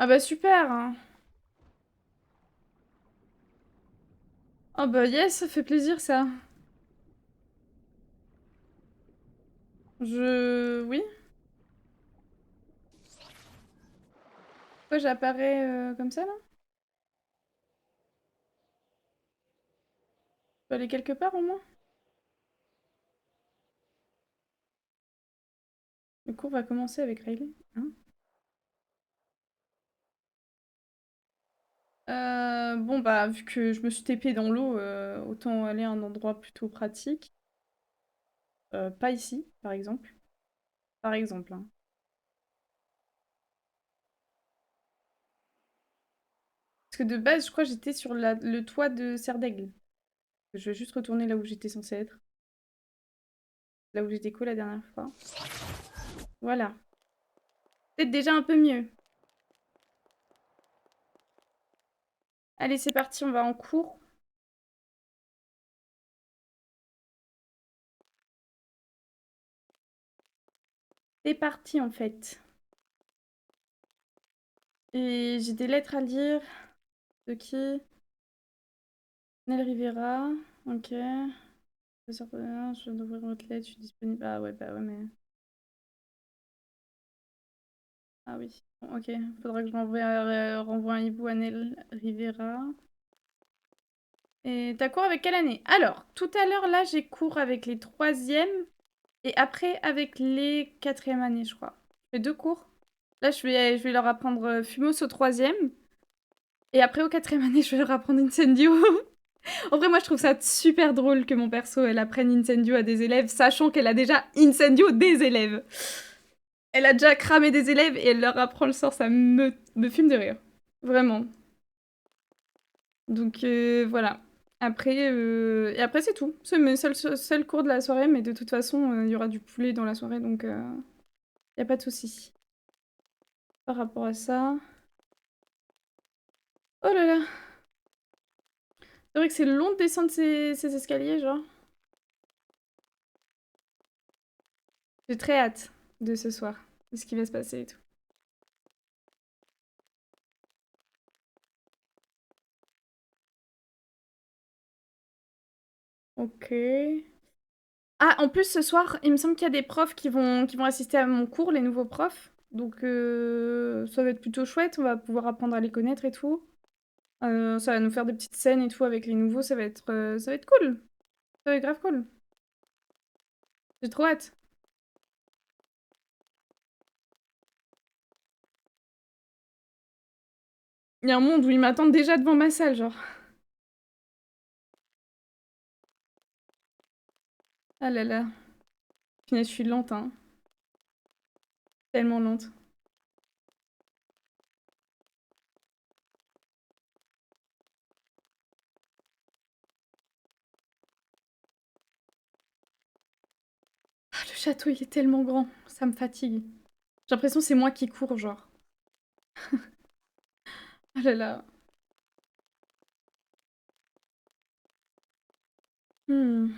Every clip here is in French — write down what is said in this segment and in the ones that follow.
Ah bah super, hein. Ah bah yes, ça fait plaisir ça. Oui? Pourquoi j'apparais comme ça là? Je peux aller quelque part au moins? Le cours va commencer avec Riley. Hein? Bon bah vu que je me suis TP dans l'eau, autant aller à un endroit plutôt pratique. Pas ici, par exemple. Par exemple, hein. Parce que de base, je crois que j'étais sur le toit de Serre d'Aigle. Je vais juste retourner là où j'étais censée être. Là où j'étais co la dernière fois. Voilà. Peut-être déjà un peu mieux. Allez, c'est parti, on va en cours. C'est parti en fait. Et j'ai des lettres à lire. De qui? Nel Rivera. Ok. Je viens d'ouvrir votre lettre, je suis disponible. Ah ouais, bah ouais, mais. Ah oui. Bon, ok. Faudra que je renvoie un hibou à Nel Rivera. Et t'as cours avec quelle année? Alors, tout à l'heure, là, j'ai cours avec les troisièmes. Et après, avec les quatrième années, je crois. Je fais deux cours. Là, je vais leur apprendre Fumos au troisième. Et après, au quatrième année, je vais leur apprendre Incendio. En vrai, moi, je trouve ça super drôle que mon perso, elle apprenne Incendio à des élèves, sachant qu'elle a déjà Incendio des élèves. Elle a déjà cramé des élèves et elle leur apprend le sort, ça me fume de rire. Vraiment. Donc, voilà. Et après, c'est tout. C'est mes seuls cours de la soirée, mais de toute façon, il y aura du poulet dans la soirée, donc y a pas de souci. Par rapport à ça... Oh là là! C'est vrai que c'est long de descendre ces escaliers, genre. J'ai très hâte de ce soir, de ce qui va se passer et tout. Ok. Ah, en plus, ce soir, il me semble qu'il y a des profs qui vont assister à mon cours, les nouveaux profs. Donc, ça va être plutôt chouette. On va pouvoir apprendre à les connaître et tout. Ça va nous faire des petites scènes et tout avec les nouveaux. Ça va être cool. Ça va être grave cool. J'ai trop hâte. Il y a un monde où ils m'attendent déjà devant ma salle, genre. Ah là là. Punaise, je suis lente, hein. Tellement lente. Ah, le château, il est tellement grand. Ça me fatigue. J'ai l'impression que c'est moi qui cours, genre. Ah là là. Hmm.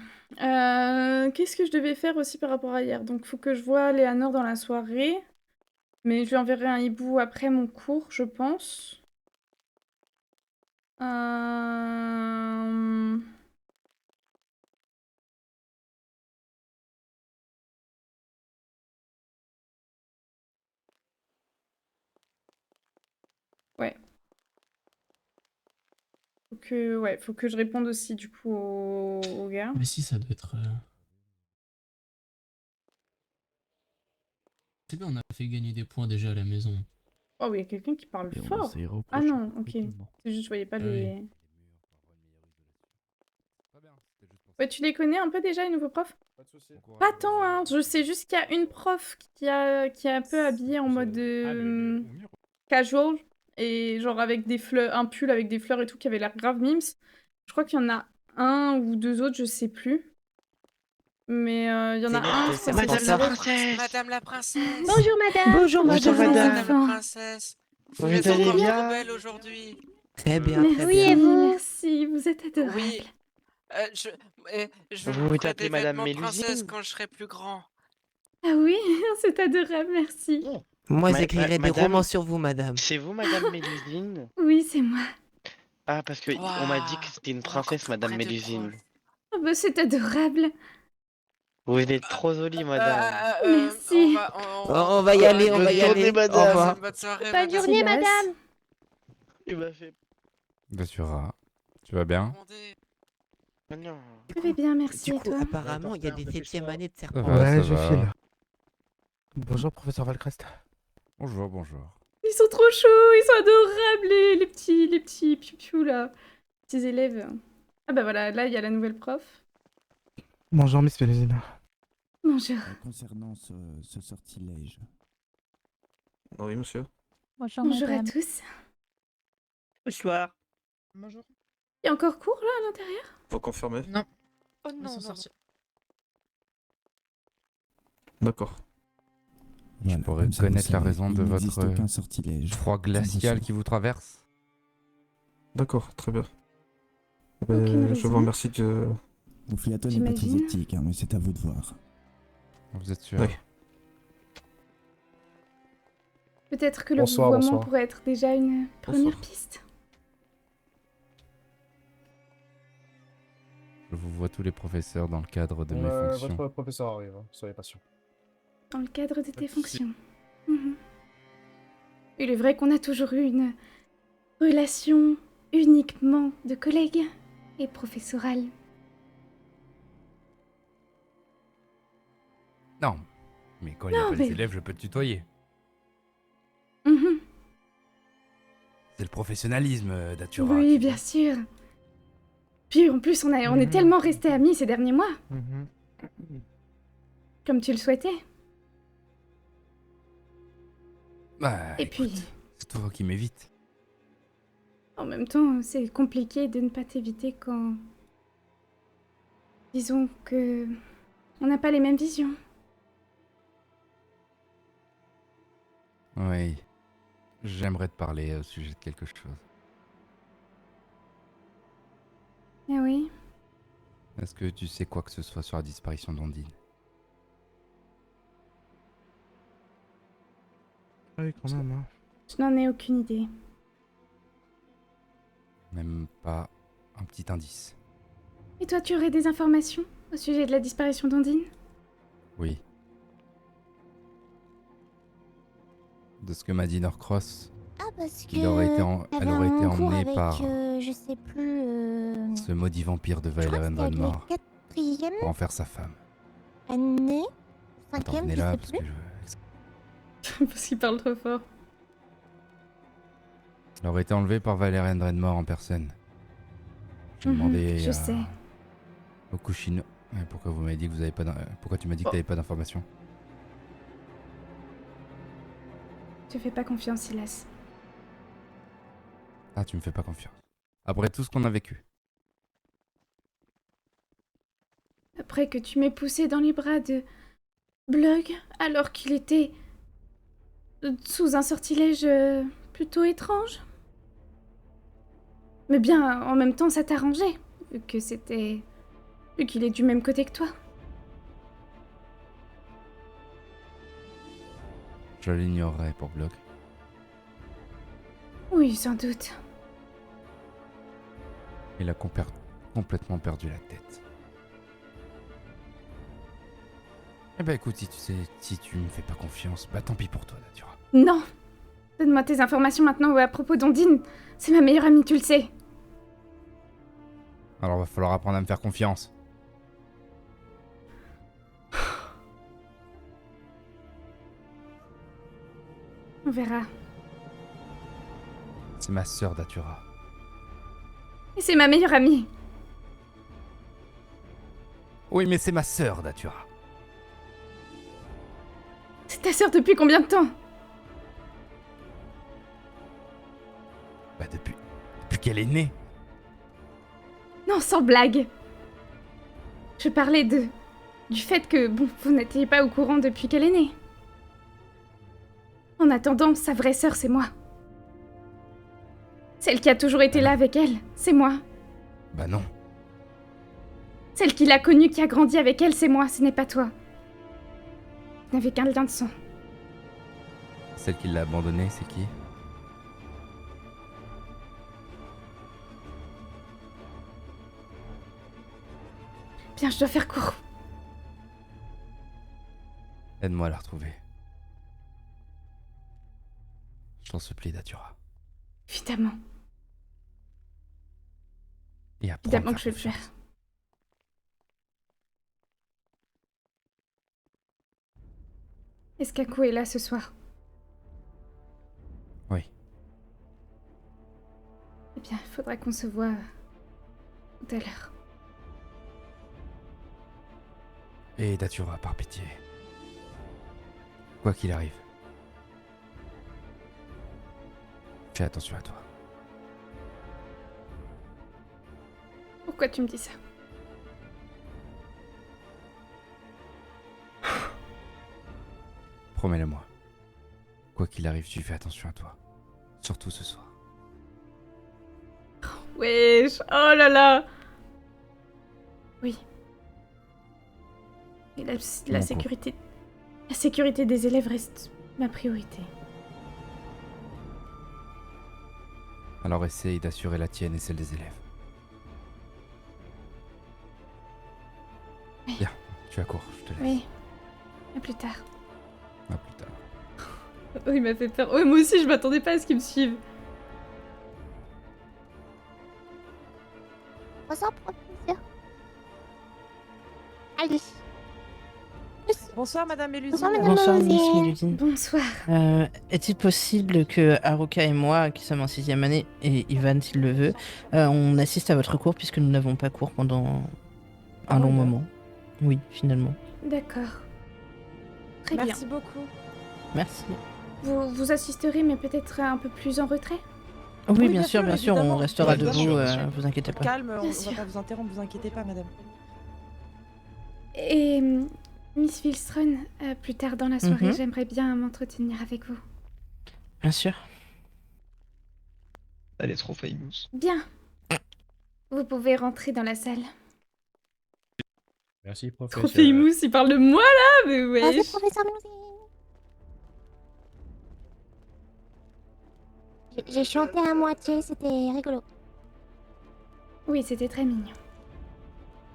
Qu'est-ce que je devais faire aussi par rapport à hier? Donc, faut que je voie Léanor dans la soirée. Mais je lui enverrai un hibou après mon cours, je pense. Euh... Ouais. Faut que je réponde aussi, du coup, au gars. Mais si, ça doit être. C'est bien, on a fait gagner des points déjà à la maison. Oh oui, il y a quelqu'un qui parle Et on fort. essayera au Ah prochain non, ok. recrutement. C'est juste, je voyais pas Ah oui. les... Ouais, tu les connais un peu déjà, les nouveaux profs? Pas de soucis. Pas tant, hein. Je sais juste qu'il y a une prof qui est un peu habillée en mode casual. Et genre avec des fleurs, un pull avec des fleurs et tout qui avait l'air grave mimes. Je crois qu'il y en a un ou deux autres, je sais plus. Mais il y en a un, je crois que c'est Madame la stylé. princesse. Madame la princesse. Bonjour madame. Bonjour Bonjour madame. Madame madame. la Enfin. princesse. Vous Vous êtes allez encore Mais- trop bien? belle aujourd'hui. Très bien, très Oui et bien. vous? Merci, vous êtes adorable. Oui, je Vous vous vous ferai des appelez madame vêtements de princesse Mélusine? quand je serai plus grand. Ah oui, c'est adorable, merci. Moi, Ma- j'écrirai des madame, romans sur vous, madame. c'est vous, madame Mélusine? Oui, c'est moi. Ah, parce que on m'a dit que c'était une princesse, madame Près de Mélusine. preuves. Oh, bah, c'est adorable. Vous êtes trop jolie, madame. Merci. On va y aller, on bonne va y journée, aller. Au madame. revoir. Bonne soirée, Bonne madame. journée, Silas. madame. Il m'a fait... Datura, tu vas bien? Demandez. Oh non. Je vais bien, merci. Du Et coup, toi? apparemment, il y a des 7e années de Ça serpent. va, ça Ouais, je va. file. Bonjour, professeur Valcrest. Bonjour, bonjour. Ils sont trop choux, ils sont adorables, les petits piou là. Petits élèves. Ah bah voilà, là il y a la nouvelle prof. Bonjour, Miss Mélusine. Bonjour. Concernant ce sortilège, Oui, monsieur. Bonjour, Bonjour à madame. tous. Bonsoir. Bonjour. Il y a encore cours là à l'intérieur? Faut confirmer. Non. Oh Ils non, sont non. sortis. D'accord. voilà, pourrais comme ça, vous connaître la savez, raison de il n'existe votre, aucun sortilège. Froid glacial Sans qui vous traverse? D'accord, très bien. Aucune Je raison. vous remercie de... Vous Philaton n'est pas très J'imagine. éthique, hein, mais c'est à vous de voir. Vous êtes sûr? Oui. Peut-être que le Bonsoir, vouvoiement bonsoir. pourrait être déjà une première Bonsoir. piste. Je vous vois tous les professeurs dans le cadre de mes fonctions. Votre professeur arrive, soyez patient. Dans le cadre de tes fonctions. Mhm. Il est vrai qu'on a toujours eu une relation uniquement de collègues et professorale. Non, mais quand il n'y a Non, pas mais- les élèves, je peux te tutoyer. Mhm. C'est le professionnalisme, Datura. Oui, tu bien vois. sûr. Puis en plus, on est Mhm. tellement restés amis ces derniers mois, Mhm. comme tu le souhaitais. Bah, Et écoute, puis, c'est toi qui m'évites. en même temps, c'est compliqué de ne pas t'éviter quand... Disons que... On n'a pas les mêmes visions. Oui. J'aimerais te parler au sujet de quelque chose. Ah oui? Est-ce que tu sais quoi que ce soit sur la disparition d'Ondine? Oui, quand même. Hein. Je n'en ai aucune idée. Même pas un petit indice. Et toi, tu aurais des informations au sujet de la disparition d'Ondine? Oui. De ce que m'a dit Norcross, Ah, parce que. elle aurait été t'avais un cours emmenée avec, par je sais plus. ce maudit vampire de Je crois que Vaelren c'était la Vanmar 4e pour en faire sa femme. année. Attends, 5e, venez je là sais parce plus. que Parce qu'il parle trop fort. elle aurait été enlevée par Vaelren Vanmar en personne. J'ai Mhm, demandé je sais. au Kushino. Ouais, pourquoi vous m'avez dit que vous avez pas pourquoi tu m'as dit que Oh. t'avais pas d'informations? Tu fais pas confiance, Silas. Ah, tu me fais pas confiance. Après tout ce qu'on a vécu. Après que tu m'aies poussé dans les bras de Blug, alors qu'il était sous un sortilège plutôt étrange. Mais bien, en même temps, ça t'arrangeait, vu que c'était... vu qu'il est du même côté que toi. Je l'ignorerai pour Block. Oui, sans doute. Il a complètement perdu la tête. Eh ben écoute, si tu me fais pas confiance, bah tant pis pour toi, Datura. Non! Donne-moi tes informations maintenant à propos d'Ondine. C'est ma meilleure amie, tu le sais. Alors va falloir apprendre à me faire confiance. On verra. C'est ma sœur, Datura. Et c'est ma meilleure amie. Oui, mais c'est ma sœur, Datura. C'est ta sœur depuis combien de temps? Bah depuis qu'elle est née. Non, sans blague. Je parlais du fait que, bon, vous n'étiez pas au courant depuis qu'elle est née. En attendant, sa vraie sœur, c'est moi. Celle qui a toujours été là avec elle, c'est moi. Bah non. Celle qui l'a connue, qui a grandi avec elle, c'est moi, ce n'est pas toi. Vous n'avez qu'un lien de sang. Celle qui l'a abandonnée, c'est qui? Bien, je dois faire court. Aide-moi à la retrouver. Je t'en supplie, Datura. Évidemment. Et apprends à me Évidemment que je vais le confiance. faire. Est-ce qu'Ako est là ce soir? Oui. Eh bien, il faudra qu'on se voit tout à l'heure. Et Datura, par pitié. Quoi qu'il arrive. Fais attention à toi. Pourquoi tu me dis ça? Promets-le-moi. Quoi qu'il arrive, tu fais attention à toi. Surtout ce soir. Wesh, oh là là. Oui. Et la Mon pauvre. sécurité... La sécurité des élèves reste ma priorité. Alors essaye d'assurer la tienne et celle des élèves. Oui. Bien, tu as cours, je te laisse. Oui. À plus tard. À plus tard. Oh, il m'a fait peur. Ouais, moi aussi, je m'attendais pas à ce qu'il me suive. Bonsoir, professeur. Allez. Bonsoir Madame Mélusine. Bonsoir, Madame Bonsoir Miss Rosier. Mélusine. Bonsoir. Est-il possible que Haruka et moi, qui sommes en 6e année, et Ivan s'il le veut, on assiste à votre cours puisque nous n'avons pas cours pendant un long moment? Oui, finalement. D'accord. Très bien. Merci beaucoup. Merci. Vous assisterez, mais peut-être un peu plus en retrait? Oui, bien sûr, on évidemment. restera Bien debout, sûr, vous inquiétez pas. Calme, on Bien va sûr. pas vous interrompre, vous inquiétez pas Madame. Et Miss Wilstron, plus tard dans la soirée, Mhm. j'aimerais bien m'entretenir avec vous. Bien sûr. Elle est trop famous. Bien. Vous pouvez rentrer dans la salle. Merci, Trop famous, il parle de moi là, mais Vas-y, wesh. professeur Mélusine. J'ai chanté à moitié, c'était rigolo. Oui, c'était très mignon.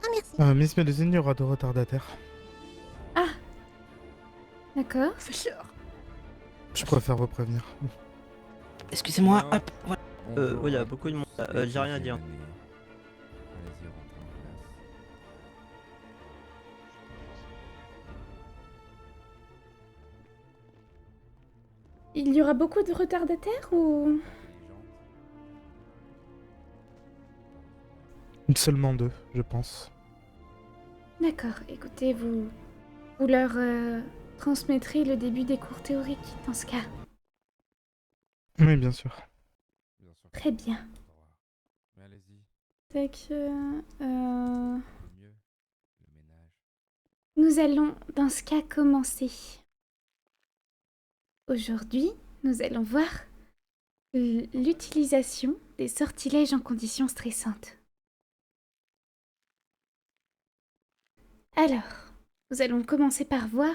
Ah, merci. Miss Mélusine, il y aura deux retardataires. D'accord. Je préfère vous prévenir. Excusez-moi, Non. hop, voilà. il y a beaucoup de monde. J'ai rien à dire. Allez-y, rentrez en classe. Il y aura beaucoup de retardataires ou... Seulement deux, je pense. D'accord, écoutez, vous leur transmettrez le début des cours théoriques dans ce cas. Oui, bien sûr. Bien sûr. Très bien. Mais allez-y, Tac, le mieux, le ménage. nous allons dans ce cas commencer. Aujourd'hui, nous allons voir l'utilisation des sortilèges en conditions stressantes. Alors, nous allons commencer par voir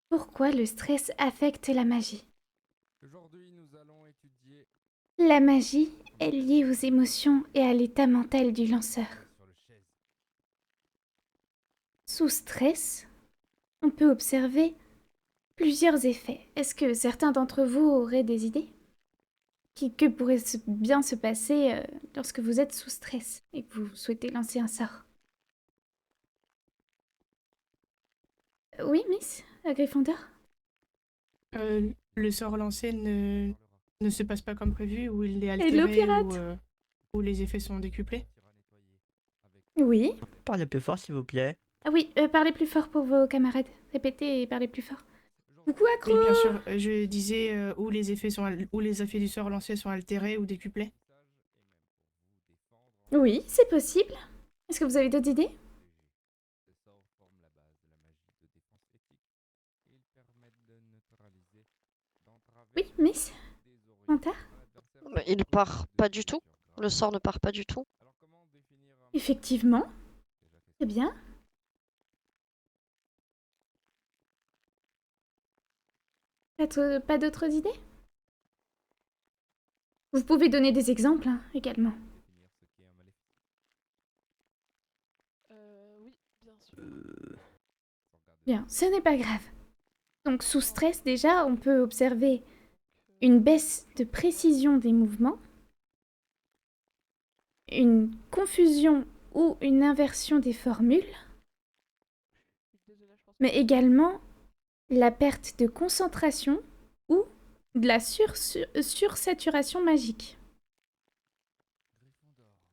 pourquoi le stress affecte la magie. Aujourd'hui, nous allons étudier La magie est liée aux émotions et à l'état mental du lanceur. sur le chaise. Sous stress, on peut observer plusieurs effets. Est-ce que certains d'entre vous auraient des idées? Que pourrait bien se passer lorsque vous êtes sous stress et que vous souhaitez lancer un sort? Oui, Miss, à Gryffondor? Le sort lancé ne se passe pas comme prévu, ou il est Hello, altéré, pirate. ou les effets sont décuplés. Oui. Parlez plus fort, s'il vous plaît. Ah oui, parlez plus fort pour vos camarades. Répétez et parlez plus fort. Coucou, Accro! Oui, bien sûr, je disais où les effets du sort lancé sont altérés ou décuplés. Oui, c'est possible. Est-ce que vous avez d'autres idées? Ces sorts forment la base de la magie de défense éthique. Ils permettent de neutraliser, d'entraver, Oui, Miss? désorienter Manta? l'adversaire. Il part pas du tout. Le sort ne part pas du tout. Alors comment définir un... Effectivement. Déjà fait Très bien. Pas d'autres idées? Vous pouvez donner des exemples hein, également. Oui, bien sûr. Bien, ce n'est pas grave. Donc sous stress déjà, on peut observer une baisse de précision des mouvements, une confusion ou une inversion des formules, mais également la perte de concentration ou de la sursaturation magique.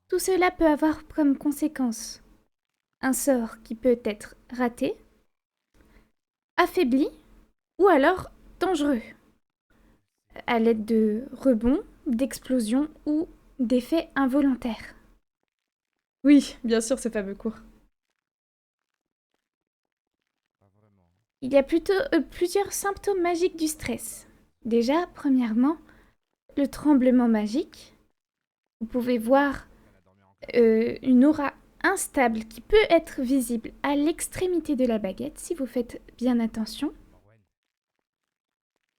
Tout cela peut avoir comme conséquence un sort qui peut être raté, affaibli ou alors dangereux, à l'aide de rebonds, d'explosions ou d'effets involontaires. Oui, bien sûr, ce fameux cours. Il y a plutôt plusieurs symptômes magiques du stress. Déjà, premièrement, le tremblement magique. Vous pouvez voir une aura instable qui peut être visible à l'extrémité de la baguette si vous faites bien attention.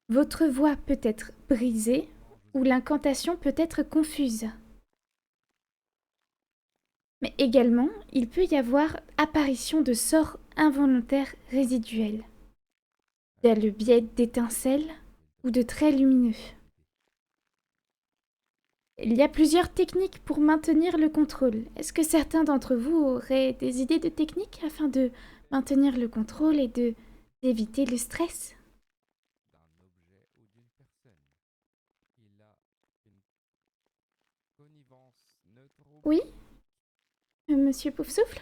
Votre voix peut être brisée ou l'incantation peut être confuse. Mais également, il peut y avoir apparition de sorts involontaires résiduels, via le biais d'étincelles ou de traits lumineux. Il y a plusieurs techniques pour maintenir le contrôle. Est-ce que certains d'entre vous auraient des idées de techniques afin de maintenir le contrôle et d'éviter le stress? Oui, Monsieur Poufsouffle?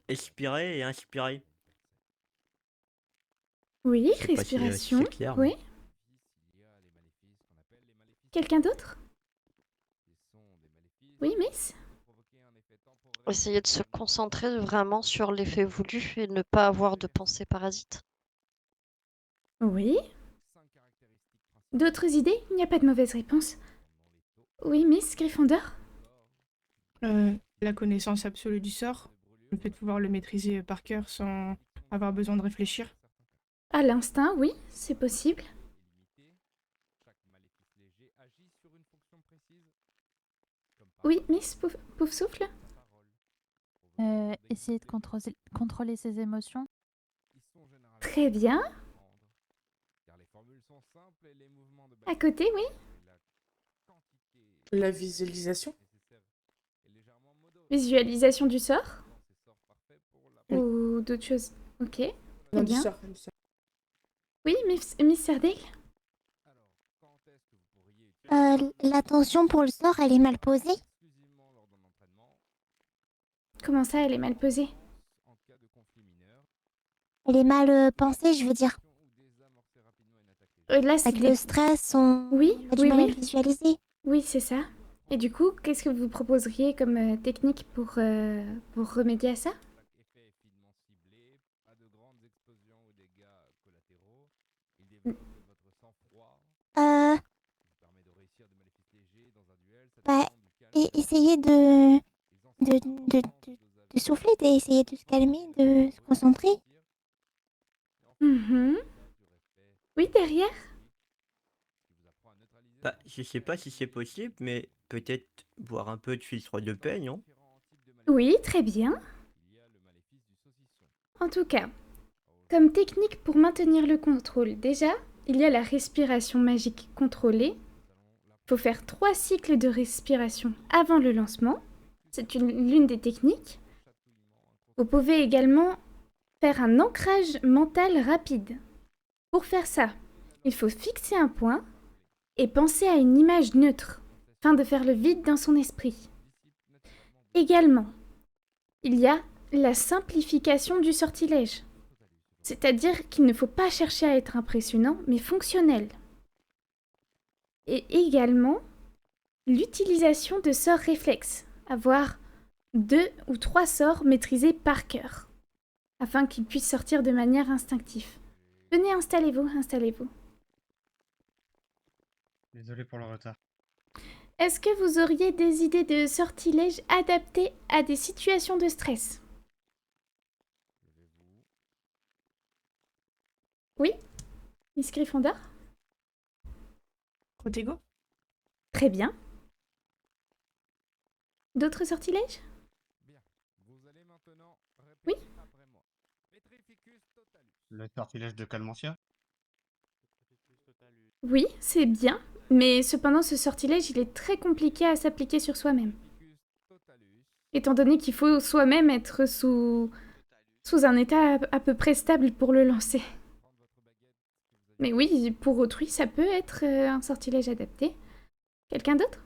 Expirer et inspirer. Oui, Je sais pas si, respiration. c'est clair, Oui. Quelqu'un d'autre? Oui, Miss? Essayer de se concentrer vraiment sur l'effet voulu et ne pas avoir de pensée parasite. Oui. D'autres idées? Il n'y a pas de mauvaise réponse. Oui, Miss Gryffondor? La connaissance absolue du sort. Le fait de pouvoir le maîtriser par cœur sans avoir besoin de réfléchir. À l'instinct, oui, c'est possible. Oui, Miss Poufsouffle? Essayer de contrôler ses émotions. Très bien. À côté, oui. La visualisation. Visualisation du sort? Ou d'autres choses? Ok, très Non, du bien. sort. Oui, Miss Serdale? L'attention pour le sort, elle est mal posée. Comment ça, elle est mal posée? Elle est mal pensée, je veux dire. Là, c'est Avec le stress, on Oui, a du oui, mal à oui. le visualiser. Oui, c'est ça. Et du coup, qu'est-ce que vous proposeriez comme technique pour remédier à ça? Bah, essayer de souffler, d'essayer de se calmer, de se concentrer. Mhm. Oui, derrière? Bah, je sais pas si c'est possible, mais peut-être boire un peu de filtre de paix, non? Oui, très bien. En tout cas, comme technique pour maintenir le contrôle, déjà, il y a la respiration magique contrôlée. Il faut faire 3 cycles de respiration avant le lancement. C'est l'une des techniques. Vous pouvez également faire un ancrage mental rapide. Pour faire ça, il faut fixer un point et penser à une image neutre, afin de faire le vide dans son esprit. Également, il y a la simplification du sortilège. C'est-à-dire qu'il ne faut pas chercher à être impressionnant, mais fonctionnel. Et également, l'utilisation de sorts réflexes. Avoir 2 ou 3 sorts maîtrisés par cœur, afin qu'ils puissent sortir de manière instinctive. Venez, installez-vous, installez-vous. Désolé pour le retard. Est-ce que vous auriez des idées de sortilèges adaptés à des situations de stress? Oui, Miss Gryffondor. Protego? Très bien. D'autres sortilèges? Bien. Vous allez maintenant Oui. répéter après moi. Petrificus totalus. Le sortilège de Calmentia? Oui, c'est bien. Mais cependant, ce sortilège, il est très compliqué à s'appliquer sur soi-même. Étant donné qu'il faut soi-même être sous un état à peu près stable pour le lancer. Mais oui, pour autrui, ça peut être un sortilège adapté. Quelqu'un d'autre?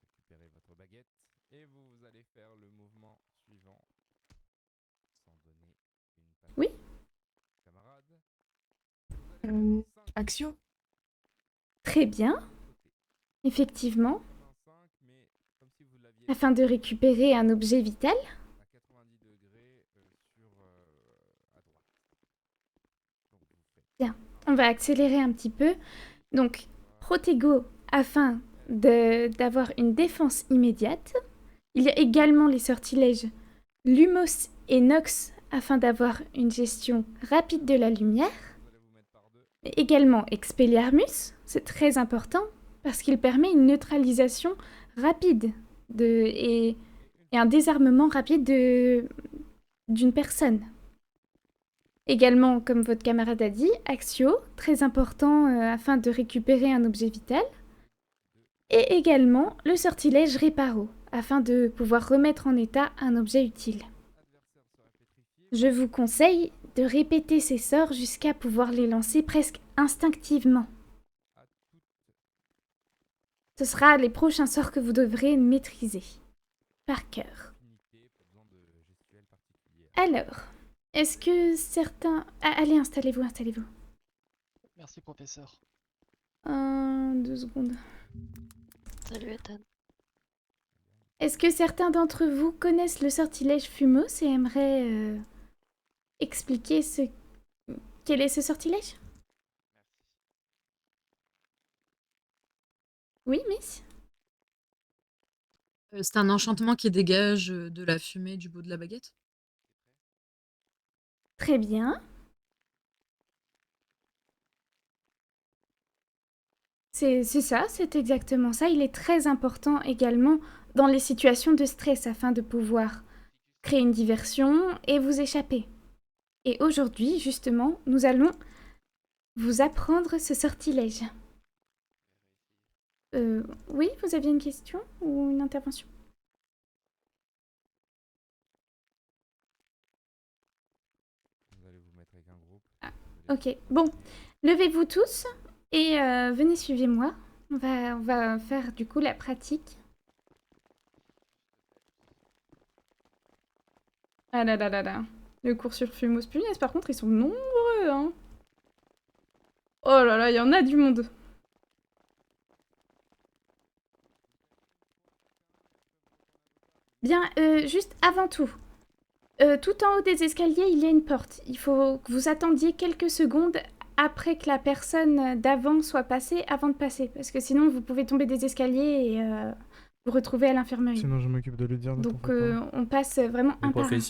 Récupérez votre baguette et vous allez faire le mouvement suivant. Sans donner une patte. Oui. Camarade. Axio? Très bien. Effectivement. Afin de récupérer un objet vital. À 90 degrés à droite. Donc vous faites Bien, on va accélérer un petit peu. Donc, Protego, afin d'avoir une défense immédiate. Il y a également les sortilèges Lumos et Nox, afin d'avoir une gestion rapide de la lumière. Mais également Expelliarmus, c'est très important, parce qu'il permet une neutralisation rapide et un désarmement rapide d'une personne. Également, comme votre camarade a dit, Axio, très important afin de récupérer un objet vital. Et également le sortilège Réparo, afin de pouvoir remettre en état un objet utile. Je vous conseille de répéter ces sorts jusqu'à pouvoir les lancer presque instinctivement. Ce sera les prochains sorts que vous devrez maîtriser, par cœur. Alors, est-ce que certains... Ah, allez, installez-vous, installez-vous. Merci, professeur. 2 secondes. Salut Ethan. Est-ce que certains d'entre vous connaissent le sortilège Fumos et aimeraient expliquer quel est ce sortilège? Oui, Miss? C'est un enchantement qui dégage de la fumée du bout de la baguette. Très bien. C'est ça, c'est exactement ça. Il est très important également dans les situations de stress afin de pouvoir créer une diversion et vous échapper. Et aujourd'hui, justement, nous allons vous apprendre ce sortilège. Oui, vous aviez une question ou une intervention? Vous allez vous mettre avec un groupe. Ah, ok, bon. Levez-vous tous et venez suivez-moi. On va faire du coup la pratique. Ah là là là là. Le cours sur Fumos. Punaise, par contre, ils sont nombreux, hein. Oh là là, il y en a du monde. Bien, juste avant tout. Tout en haut des escaliers, il y a une porte. Il faut que vous attendiez quelques secondes après que la personne d'avant soit passée, avant de passer. Parce que sinon, vous pouvez tomber des escaliers et vous retrouver à l'infirmerie. Sinon, je m'occupe de lui dire. Donc, on passe vraiment un par un.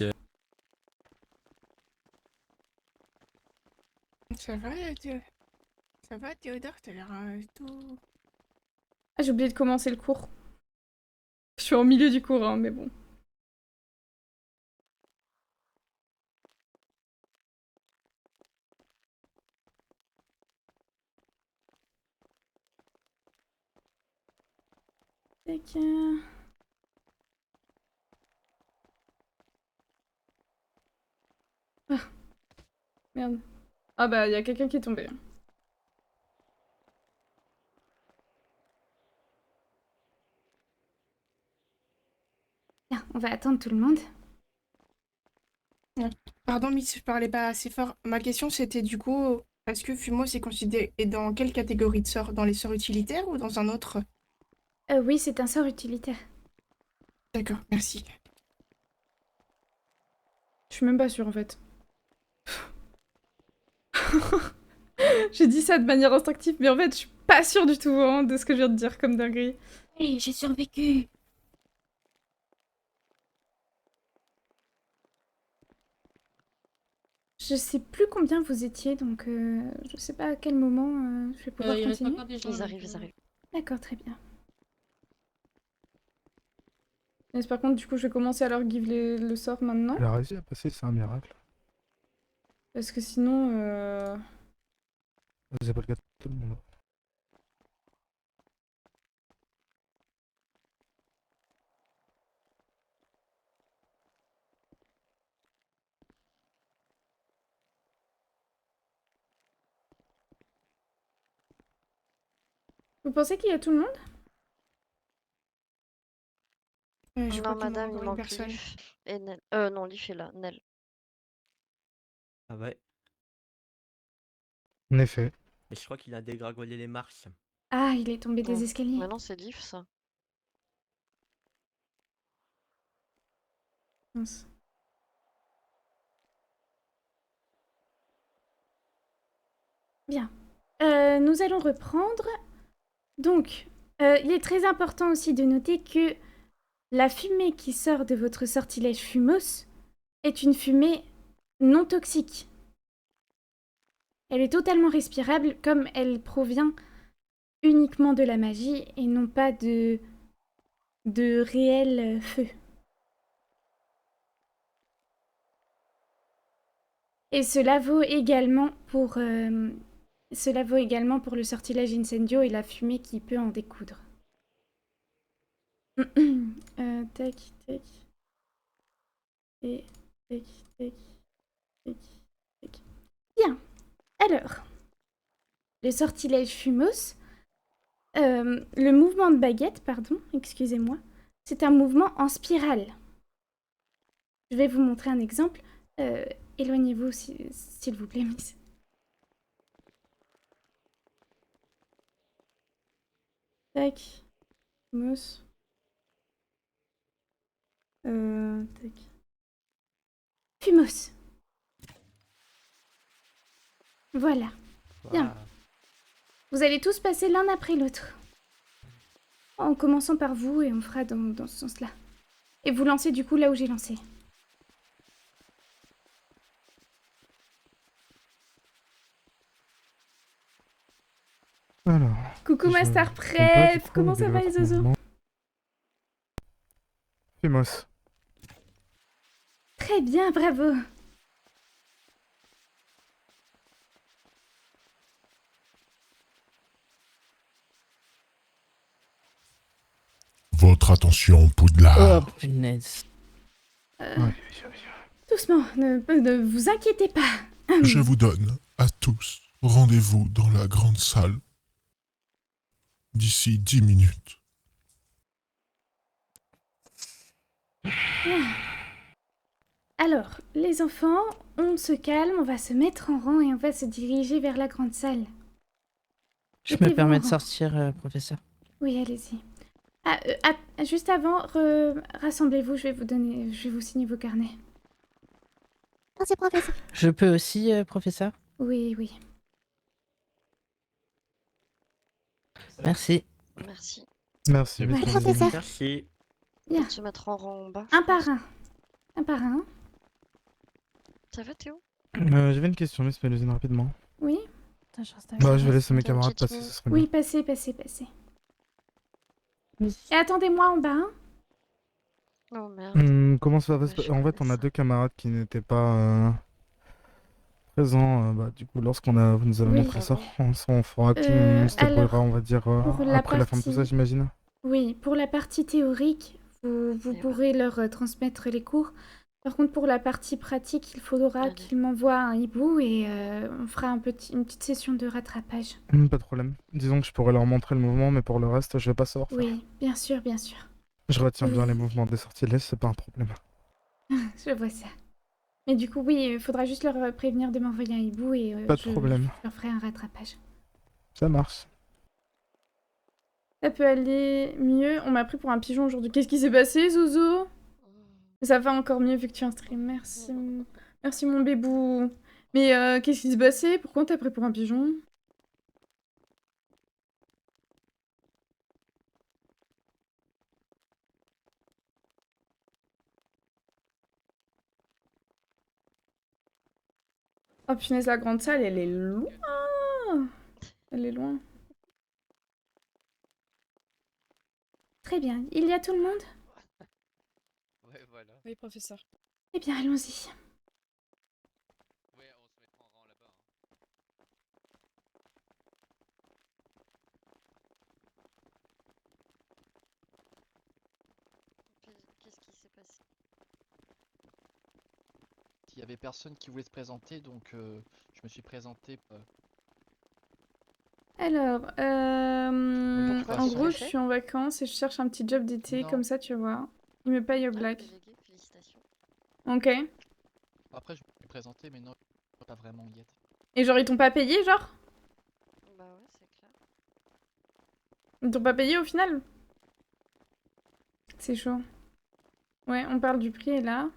Ça va, Théodore? T'as l'air tout... Ah, j'ai oublié de commencer le cours. Je suis en milieu du cours, hein, mais bon. Tac. Ah. Merde. Ah bah, il y a quelqu'un qui est tombé. Bien, on va attendre tout le monde. Pardon, Miss, je parlais pas assez fort. Ma question, c'était du coup, est-ce que Fumos est considéré dans quelle catégorie de sorts? Dans les sorts utilitaires ou dans un autre? Oui, c'est un sort utilitaire. D'accord, merci. Je suis même pas sûre, en fait. J'ai dit ça de manière instinctive, mais en fait, je suis pas sûre du tout hein, de ce que je viens de dire comme dinguerie. Hey, j'ai survécu. Je sais plus combien vous étiez, donc je sais pas à quel moment je vais pouvoir Il reste continuer. encore des gens. Ils là, arrivent, ils arrivent. D'accord, très bien. Mais par contre, du coup, je vais commencer à leur give le sort maintenant. Elle a réussi à passer, c'est un miracle. Parce que sinon... C'est pas le cas de tout le monde. Vous pensez qu'il y a tout le monde? Je crois Non, qu'il manque madame, il encore une manque personne. Leaf et Nel. Non, Leaf est là, Nel. Ah ouais. En effet. Et je crois qu'il a dégringolé les marches. Ah, il est tombé des Oh. escaliers. Mais non, c'est Leaf, ça. Mince. Bien. Nous allons reprendre. Donc, il est très important aussi de noter que la fumée qui sort de votre sortilège Fumos est une fumée non toxique. Elle est totalement respirable comme elle provient uniquement de la magie et non pas de réel feu. Et cela vaut également pour le sortilège Incendio et la fumée qui peut en découdre. Tac, tac. Et tac, tac, tac, tac. Bien. Alors, le sortilège Fumos, le mouvement de baguette, pardon, excusez-moi, c'est un mouvement en spirale. Je vais vous montrer un exemple. Éloignez-vous, s'il vous plaît, Miss. Tac. Fumos. Tac. Fumos. Voilà. Bien. Vous allez tous passer l'un après l'autre. En commençant par vous et on fera dans ce sens-là. Et vous lancez du coup là où j'ai lancé. Alors. Coucou je Master comprends pas Pref, pourquoi comment vous ça va avez les votre oiseaux? mouvement. Fumos. Très bien, bravo. Votre attention, Poudlard. Oh, punaise. Doucement, ne vous inquiétez pas. Je vous donne à tous rendez-vous dans la grande salle d'ici 10 minutes. Bien. Alors, les enfants, on se calme, on va se mettre en rang et on va se diriger vers la grande salle. Je me Mettez-vous permets en de rang. sortir, professeur. Oui, allez-y. Juste avant, rassemblez-vous, je vais vous signer vos carnets. Merci, professeur. Je peux aussi, professeur? Oui, oui. Merci. Merci. Merci, Voilà. professeur. Merci. Bien. Peut-être se mettre en rang en bas. Un par un. Un par un. Ça va, Théo? J'avais une question, Miss Mélusine, rapidement. Oui. Bah, je vais laisser mes T'as une camarades petite passer, minute. ce serait Oui, bien. passez. Et attendez-moi en bas. Hein. Oh merde. Comment ça va se passer? En fait, on a deux camarades qui n'étaient pas présents. Bah, du coup, lorsqu'on nous allons Oui. montrer ça, on fera qu'on se débrouillera, alors, on va dire, pour la après la fin de tout ça, partie- j'imagine. Oui, pour la partie théorique, vous pourrez leur transmettre les cours. Par contre, pour la partie pratique, il faudra qu'ils m'envoient un hibou et on fera une petite session de rattrapage. Pas de problème. Disons que je pourrais leur montrer le mouvement, mais pour le reste, je vais pas savoir faire. Oui, bien sûr, bien sûr. Je retiens bien Oui. les mouvements des sortilèges, c'est pas un problème. Je vois ça. Mais du coup, oui, il faudra juste leur prévenir de m'envoyer un hibou et Pas de je problème. leur ferai un rattrapage. Ça marche. Ça peut aller mieux. On m'a pris pour un pigeon aujourd'hui. Qu'est-ce qui s'est passé, Zozo? Ça va encore mieux vu que tu es en stream. Merci, merci mon bébou. Mais qu'est-ce qui s'est passé? Pourquoi on t'a pris pour un pigeon? Oh punaise, la grande salle, elle est loin. Elle est loin. Très bien. Il y a tout le monde? Ouais, voilà. Oui, professeur. Eh bien, allons-y. Ouais, on se mettra en rang là-bas. Qu'est-ce qui s'est passé? Il y avait personne qui voulait se présenter, donc je me suis présenté. Alors, pourquoi en ça gros, a je fait suis en vacances et je cherche un petit job d'été, Non. comme ça, tu vois. Il me paye au black. Délégué, félicitations. Ok. Après, je me suis présenté, mais non, pas vraiment y être. Et genre, ils t'ont pas payé, genre? Bah ouais, c'est clair. Ils t'ont pas payé au final? C'est chaud. Ouais, on parle du prix là.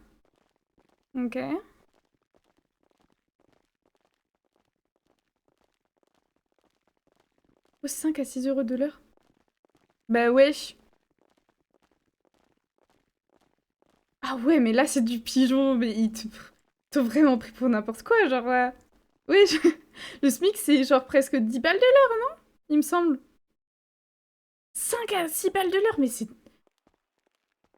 Ok. Oh, 5 à 6 euros de l'heure? Bah wesh. Ah ouais, mais là c'est du pigeon, mais t'ont vraiment pris pour n'importe quoi, genre... Oui, le SMIC c'est genre presque 10 balles de l'heure, non? Il me semble. 5 à 6 balles de l'heure, mais c'est...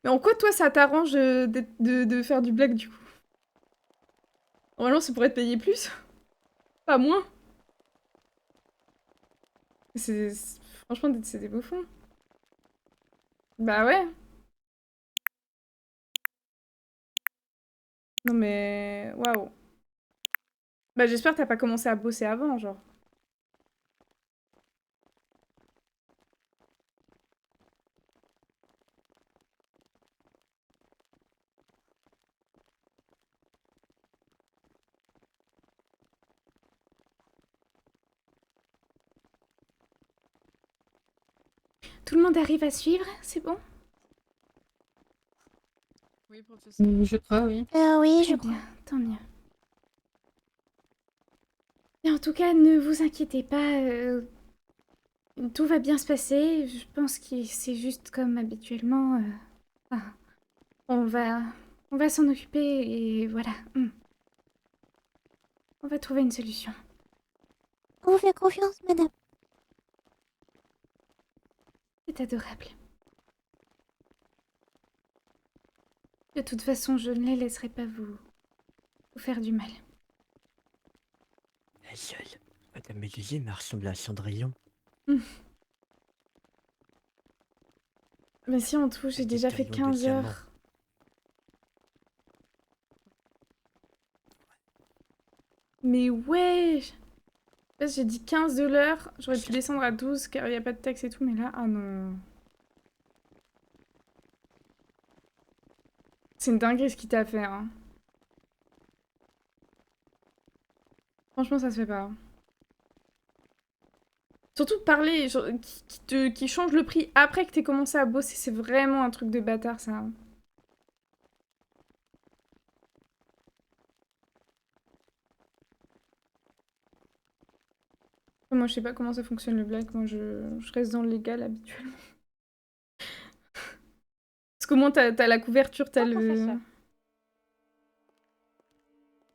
Mais en quoi toi ça t'arrange de faire du black du coup? Normalement ça pourrait te payer plus. Pas moins. Franchement, c'est des bouffons. Bah ouais. Non mais... Waouh. Bah j'espère que t'as pas commencé à bosser avant, genre. Tout le monde arrive à suivre, c'est bon? Oui, professeur. Je crois, oui. Oui, Très je bien, crois. tant mieux. Et en tout cas, ne vous inquiétez pas, tout va bien se passer. Je pense que c'est juste comme habituellement. Enfin, on va, on va s'en occuper et voilà. On va trouver une solution. On vous fait confiance, madame. C'est adorable. De toute façon, je ne les laisserai pas vous faire du mal. La seule. Madame Médusier m'a ressemblé à Cendrillon. Mais si en tout, j'ai déjà fait 15 heures. Mais ouais! Là, j'ai dit 15 de l'heure. J'aurais pu descendre à 12 car il n'y a pas de taxe et tout, mais là, ah non. C'est une dinguerie ce qu'il t'a fait, hein. Franchement, ça se fait pas. Surtout parler, genre, qui change le prix après que t'aies commencé à bosser, c'est vraiment un truc de bâtard, ça. Moi, je sais pas comment ça fonctionne le black. Moi, je reste dans le légal habituellement. Parce qu'au moins, t'as la couverture, t'as le...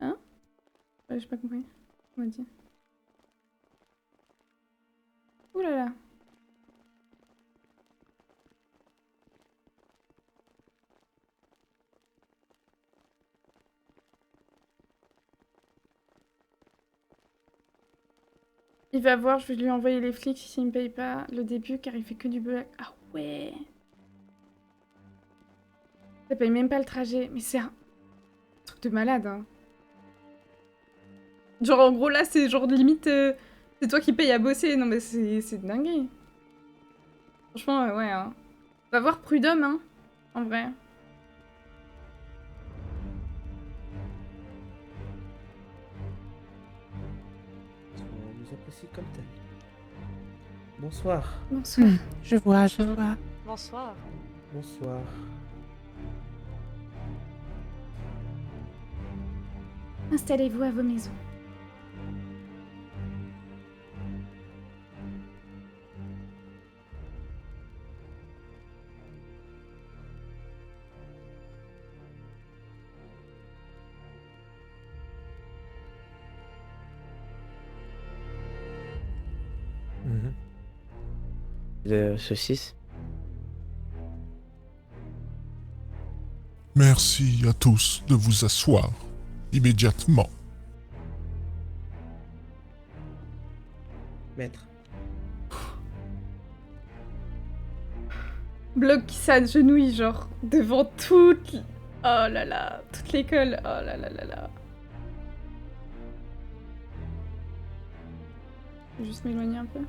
Hein? Ouais, j'ai pas compris. On m'a dit. Ouh là là. Il va voir, je vais lui envoyer les flics s'il me paye pas le début car il fait que du black. Ah ouais. Ça paye même pas le trajet. Mais c'est un truc de malade, hein. Genre en gros là c'est genre limite c'est toi qui payes à bosser. Non mais c'est dingue. Franchement ouais hein. Va voir Prud'homme hein. En vrai. On nous apprécie comme tel. Bonsoir. Bonsoir. Je vois, je vois. Bonsoir. Bonsoir. Installez-vous à vos maisons. De saucisse. Merci à tous de vous asseoir immédiatement. Maître. Bloc qui s'agenouille, genre, devant toute... Oh là là, toute l'école. Oh là là là là. Je vais juste m'éloigner un peu.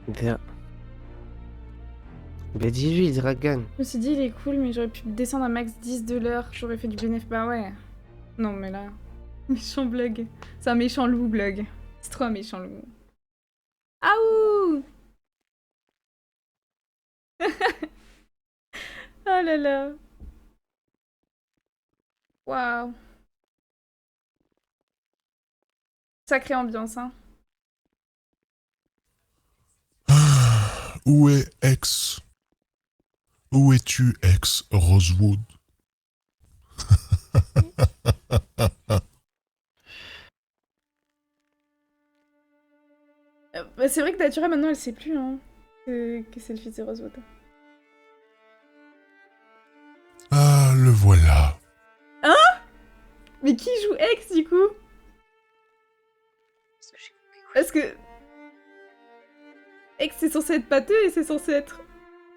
Bien. Bah dis-lui, Dragon. Je me suis dit, il est cool, mais j'aurais pu descendre à max 10 de l'heure. J'aurais fait du bénéfice. Bah ouais. Non, mais là... Méchant blog. C'est un méchant loup, blog. C'est trop un méchant loup. Aouh. Oh là là. Waouh. Sacrée ambiance, hein. Où est Ex? Où es-tu, Ex Rosewood? Bah, c'est vrai que Natura, maintenant, elle sait plus, hein, que c'est le fils de Rosewood. Ah, le voilà. Hein? Mais qui joue Ex, du coup? Parce que... Ex, c'est censé être pâteux et c'est censé être...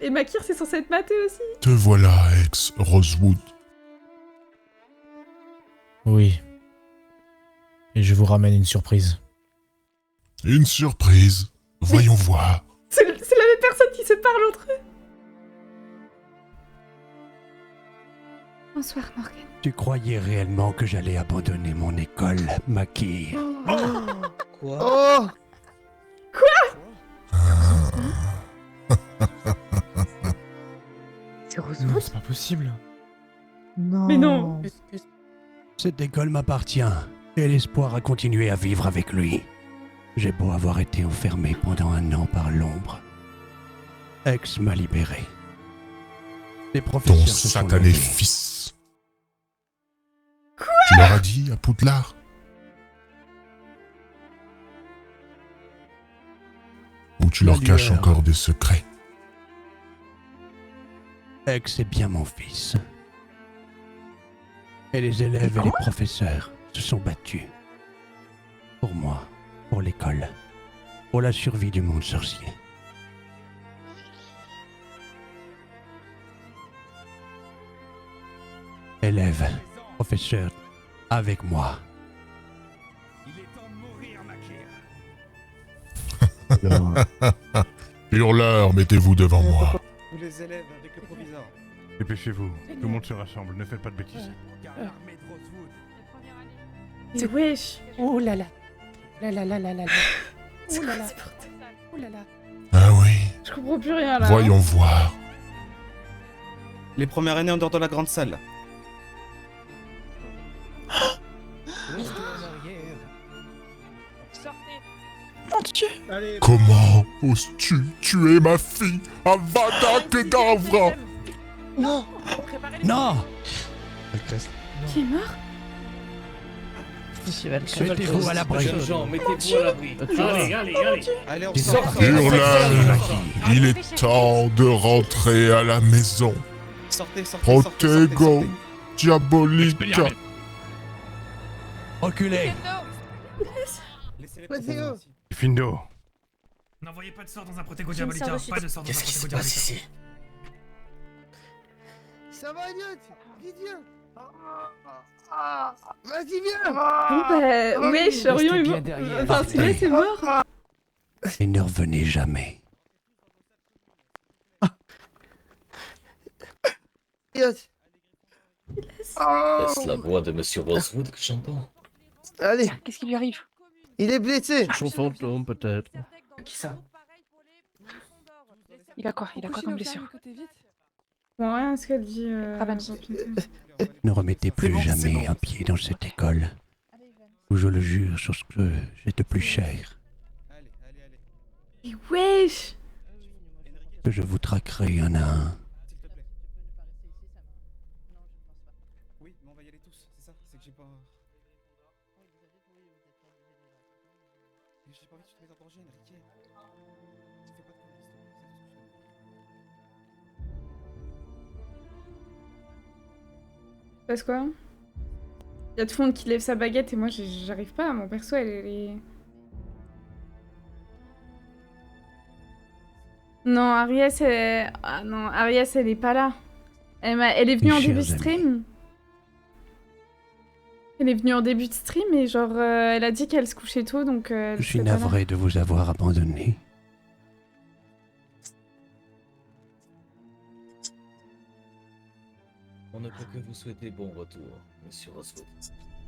Et Makir, c'est censé être pâteux aussi. Te voilà, Ex Rosewood. Oui. Et je vous ramène une surprise. Une surprise. Voyons voir. C'est la même personne qui se parle entre eux. Bonsoir, Morgan. Tu croyais réellement que j'allais abandonner mon école, Makir? Quoi? Oh. Quoi? C'est Rosewood? C'est pas possible. Non. Mais non. Cette école m'appartient, et l'espoir a continué à vivre avec lui. J'ai beau avoir été enfermé pendant 1 an par l'ombre. Ex m'a libéré. Les professeurs Ton se sont satané levés. fils. Quoi? Tu leur as dit à Poudlard? Ou tu leur caches lueur. encore des secrets? Ex est bien mon fils. Et les élèves et les professeurs se sont battus. Pour moi, pour l'école, pour la survie du monde sorcier. Élèves, professeurs, avec moi. Hurleur, mettez-vous devant moi. Tous les élèves avec le proviseur. Dépêchez-vous, tout le monde se rassemble, ne faites pas de bêtises. C'est wesh. Oh là là. Là là là là là là. Oh là là. Oh là là. Ah oui. Je comprends plus rien là. Voyons voir. Les premières années en dehors de la grande salle. Mon Dieu. Comment oses-tu tuer ma fille, Avada Kedavra? Non. Non. Qui est mort? Mettez-vous à l'abri. mettez-vous à l'abri. Allez, on sort. Hurleur, il est temps de rentrer à la maison. Sortez, Protego, Diabolica. Reculez. Findo. N'envoyez pas de sort dans un Protego Diabolica. Pas de sort dans un Protego Diabolica. Ça va, Didier? Vas-y, viens. Bon bah, wesh, Orion est mort. Enfin, celui-là, c'est mort. Et ne revenez jamais. Est-ce la voix de Monsieur Rosewood que j'entends? Allez. Qu'est-ce qui lui arrive? Il est blessé. Son fantôme, peut-être. Qui ça? Il a quoi comme blessure? Bon, rien, ce qu'elle dit. Ne remettez plus jamais un pied dans cette école. Où je le jure sur ce que j'ai de plus cher. Mais wesh. Que je vous traquerai un à un. J'ai pas envie que tu te mettes en danger, Enrique. Fais pas de conneries, s'il te plaît, c'est tout ce que je te demande. Parce quoi? Y a tout le monde qui lève sa baguette et moi j'arrive pas, mon perso elle est... Non, Arias elle... Ah non, Arias elle est pas là. Elle est venue en début de stream. Elle est venue en début de stream et genre elle a dit qu'elle se couchait tôt donc... Je suis navré de vous avoir abandonné. On ne peut que vous souhaiter bon retour, monsieur Rosewood.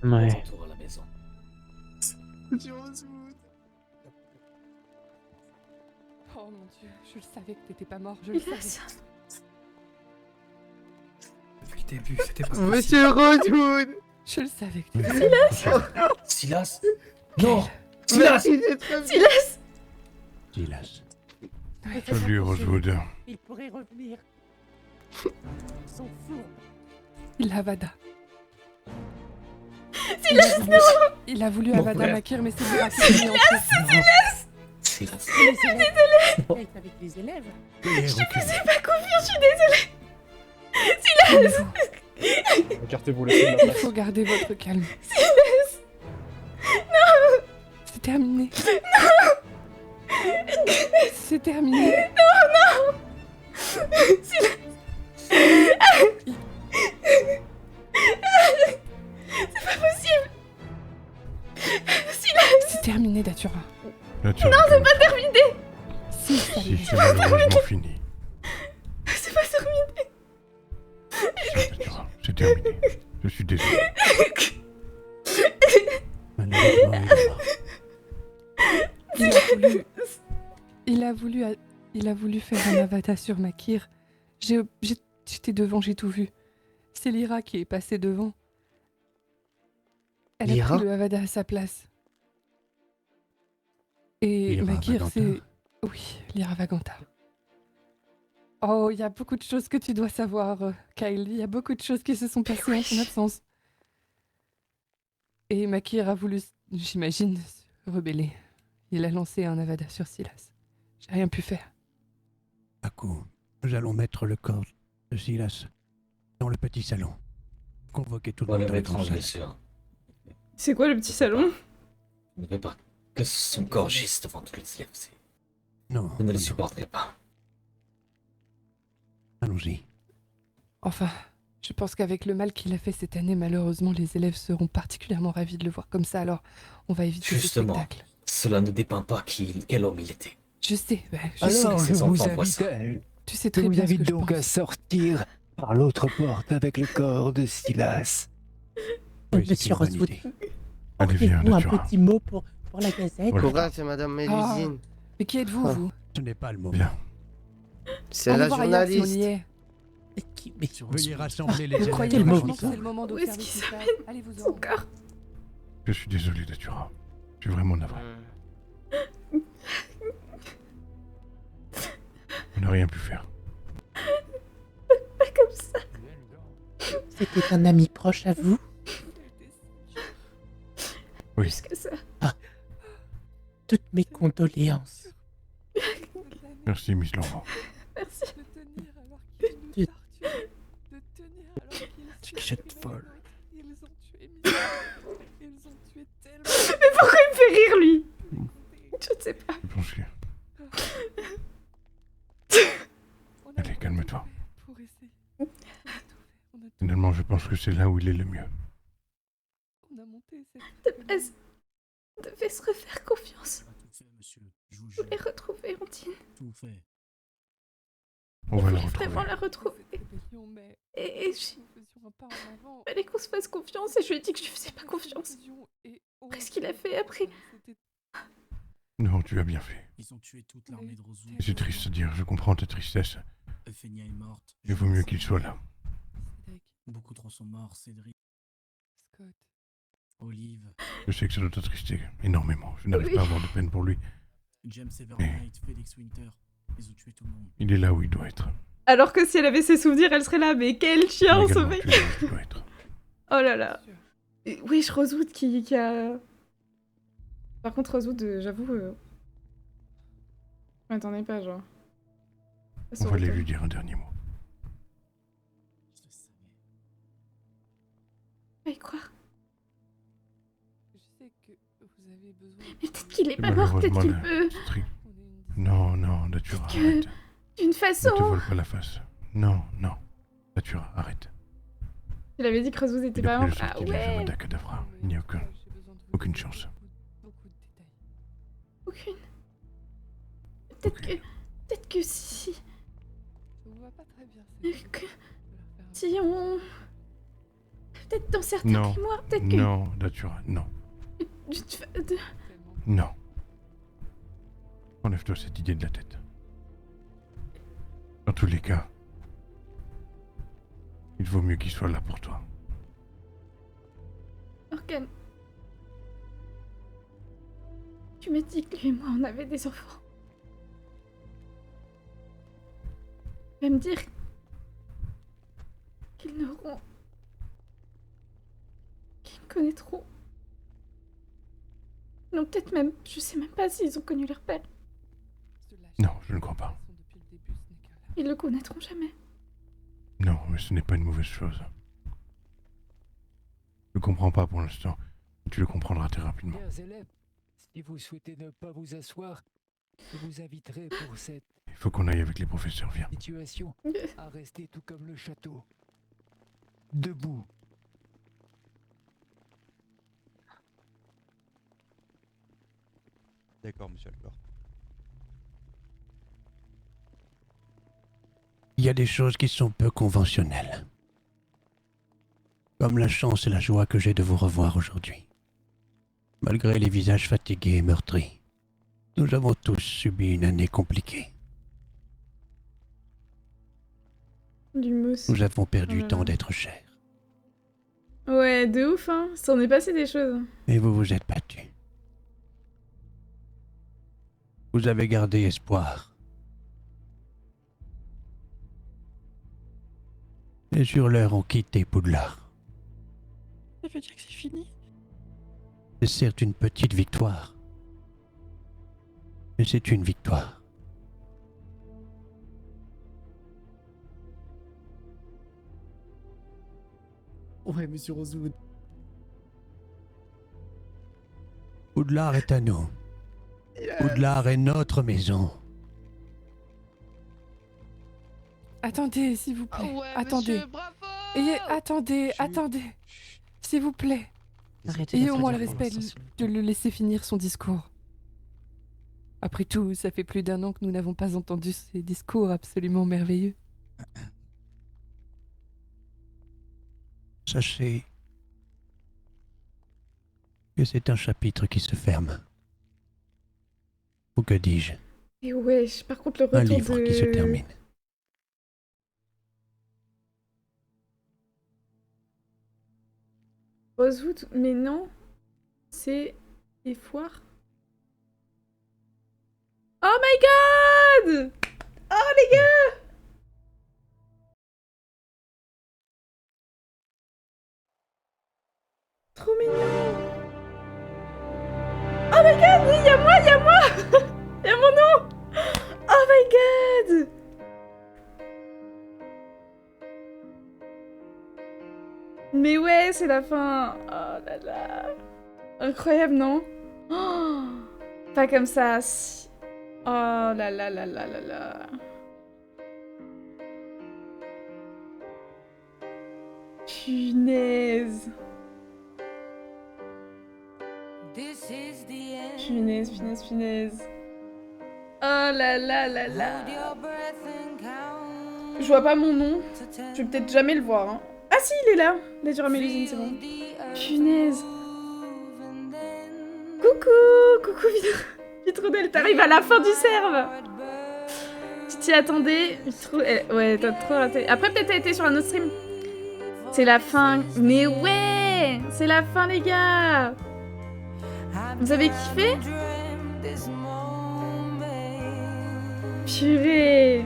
Ouais. Bon retour à la maison. Monsieur Rosewood. Oh mon dieu, je le savais que t'étais pas mort, je le savais. Depuis le début, c'était pas possible. Monsieur Rosewood. Je le savais que t'étais Silas. Non. Silas. Silas. Silas. Salut Rosewood. Il pourrait revenir. Son four. Il a Avada. Silas, non. Il a voulu Mon Avada frère. Makir, mais c'est lui qui s'est mis en Silas. Avec les élèves. Je te faisais pas confiance, je suis désolée. Silas. Écartez-vous, laissez la Il place. faut garder votre calme. Silas. Non. C'est terminé. Non. C'est terminé. Non, non. Silas. C'est pas possible. Silas. C'est terminé, Datura. Datura, Non, c'est pas terminé. Si, ça Si, c'est malheureusement fini. C'est pas terminé. Datura, c'est terminé. Je suis désolé. Il a voulu faire un Avada sur Makir. J'étais devant, j'ai tout vu. C'est Lyra qui est passée devant. Elle Lyra a pris le Avada à sa place. Et Lyra Makir, Vaganta. c'est... Oui, Lyra Vaganta. Oh, il y a beaucoup de choses que tu dois savoir, Kyle. Il y a beaucoup de choses qui se sont passées en ton absence. Et Makir a voulu, j'imagine, se rebeller. Il a lancé un Avada sur Silas. J'ai rien pu faire. Aku, nous allons mettre le corps de Silas dans le petit salon. Convoquez tout le On va monde le dans le mettre en grand salon. blessure. C'est quoi le petit salon? Vous ne voulez pas que son corps gisse devant tous les élèves. Non. Vous ne le supporterez pas. Allons-y. Enfin, je pense qu'avec le mal qu'il a fait cette année, malheureusement, les élèves seront particulièrement ravis de le voir comme ça, alors on va éviter ce Justement, spectacle. cela ne dépend pas quel homme il était. Je sais, Alors, je vous invite Tu sais très bien ce que je pense. à sortir par l'autre porte avec le corps de Silas. Monsieur Rosewood, allez, viens, Faites-nous un Datura. petit mot pour la gazette. Voilà. Courage, c'est Madame Mélusine. Mais qui êtes-vous, vous? Ce n'est pas le moment. Bien. C'est On la va voir ailleurs si on y journaliste. est. Veuillez rassembler les Vous élèves. croyez dans la vraiment que chambre. c'est le moment Où est-ce d'observer qu'il tout ça? s'amène Allez-vous son corps? Je suis désolé, Datura. Je suis vraiment navré. On n'a rien pu faire. Pas comme ça. C'était un ami proche à vous? Oui. Plus que ça. Toutes mes condoléances. Merci, Miss Laurent. Merci. Tu jettes folle. Mais pourquoi il me fait rire, lui? Je ne sais pas. Je pense que... Allez, calme-toi. Finalement, je pense que c'est là où il est le mieux. De base, on devait se refaire confiance. Je voulais retrouver Ondine. On va Je la voulais retrouver. vraiment la retrouver. Et il fallait qu'on se fasse confiance et je lui ai dit que je lui faisais pas confiance. Qu'est-ce qu'il a fait après? Non, tu as bien fait. Ils ont tué toute l'armée de Rosewood. C'est triste à dire, je comprends ta tristesse. Euphénia est morte. Il vaut mieux qu'il soit là. Beaucoup trop sont morts. Cédric. Scott. Olive. Je sais que ça doit t'attrister énormément. Je n'arrive pas à avoir de peine pour lui. James Evernight, Félix Winter. Ils ont tué tout le monde. Il est là où il doit être. Alors que si elle avait ses souvenirs, elle serait là. Mais quel chien, ce Également, mec! tu es là où tu dois être. Oh là là. Oui, je Rosewood qui a... Par contre, Rosewood, j'avoue... Je m'attendais pas, genre. On va aller lui dire un dernier mot. Pas y croire. Je sais que vous avez besoin... Mais peut-être qu'il est pas mort, peut-être qu'il peut... Non, non, Natura, Que... arrête. D'une façon... Ne te vole pas la face. Non, non. Natura, arrête. Il avait dit que Rosewood était Il a pas pris mort. le Ah sortie de ouais. Jamada Kadavra. Il n'y a aucune chance. Aucune. Peut-être que si... Ça vous va pas très bien. Que... Si on... Peut-être dans certains Non, grimoires, peut-être que... non, Natura, non. Non. Enlève-toi cette idée de la tête. Dans tous les cas, il vaut mieux qu'il soit là pour toi. Morgane... Tu m'as dit que lui et moi, on avait des enfants. Tu vas me dire... qu'ils n'auront... qu'ils me connaîtront. Non, peut-être même... Je sais même pas s'ils ont connu leur père. Non, je ne crois pas. Ils le connaîtront jamais. Non, mais ce n'est pas une mauvaise chose. Je ne comprends pas pour l'instant. Tu le comprendras très rapidement. Chers élèves, si vous souhaitez ne pas vous asseoir, je vous inviterai pour cette Il faut qu'on aille avec les professeurs, viens. situation à rester tout comme le château. Debout. D'accord, monsieur Alcor. Il y a des choses qui sont peu conventionnelles. Comme la chance et la joie que j'ai de vous revoir aujourd'hui. Malgré les visages fatigués et meurtris, nous avons tous subi une année compliquée. Du mousse. Nous avons perdu Oh là tant là. d'êtres chers. Ouais, de ouf, hein. S'en est passé des choses. Et vous vous êtes battus. Vous avez gardé espoir. Les hurleurs ont quitté Poudlard. Ça veut dire que c'est fini? C'est certes une petite victoire. Mais c'est une victoire. Ouais, monsieur Rosewood. Poudlard est à nous. Poudlard est notre maison. Attendez, s'il vous plaît. ouais, attendez. monsieur, bravo. Attendez. S'il vous plaît. Arrêtez Ayez au moins le d'applaudir respect pour l'instant, de le laisser finir son discours. Après tout, ça fait plus d'1 an que nous n'avons pas entendu ces discours absolument merveilleux. Sachez que c'est un chapitre qui se ferme. Ou que dis-je? Et ouais, par contre, le retour Un livre qui se termine. Rosewood, mais non. C'est... des foires. Oh my god! Oh les gars! Trop mignon! Oh my god, oui, y'a moi! Y'a mon nom! Oh my god! Mais ouais, c'est la fin! Oh là là! Incroyable, non? Oh, pas comme ça, si. Oh là là là là là là. Punaise. Punaise. Oh là là là là. Je vois pas mon nom. Je vais peut-être jamais le voir. Hein. Ah si, il est là. Les dur à Mélusine, c'est bon. Punaise. Coucou Vitrodel, t'arrives à la fin du serve. Tu t'y attendais. Ouais, t'as trop raté. Après, peut-être t'as été sur un autre stream. C'est la fin. Mais ouais, c'est la fin, les gars. Vous avez kiffé? Purée.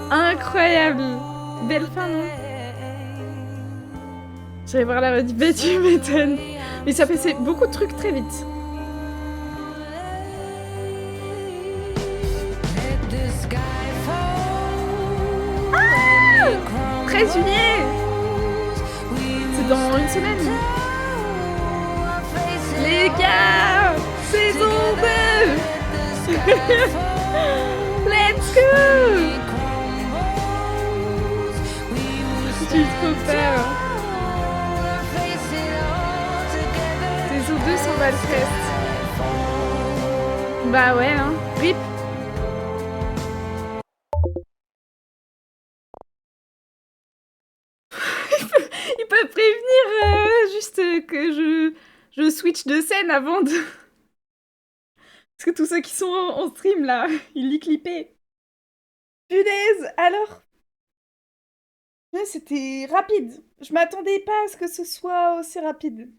Incroyable. Belle fin, non? J'allais voir la rediff. Bah, tu m'étonnes. Mais ça fait beaucoup de trucs très vite. Ah 13 juillet. C'est dans une semaine. Les gars, saison 2. Let's go. J'ai trop peur. Saison 2 sur Valcrest. Bah ouais, hein. RIP. Ils peuvent prévenir juste que je switch de scène avant de... Parce que tous ceux qui sont en stream là, ils l'y clippaient. Punaise, alors... Ouais, c'était rapide. Je m'attendais pas à ce que ce soit aussi rapide.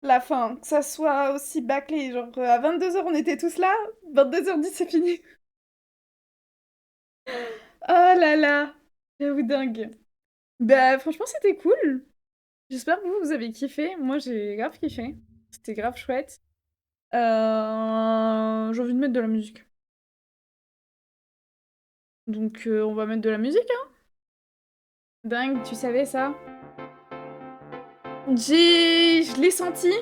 La fin, que ça soit aussi bâclé. Genre à 22h on était tous là, 22h10 c'est fini. Oh là là, j'avoue dingue. Bah franchement c'était cool. J'espère que vous avez kiffé. Moi j'ai grave kiffé. C'était grave chouette. J'ai envie de mettre de la musique. Donc on va mettre de la musique hein. Dingue, tu savais ça? Je l'ai senti,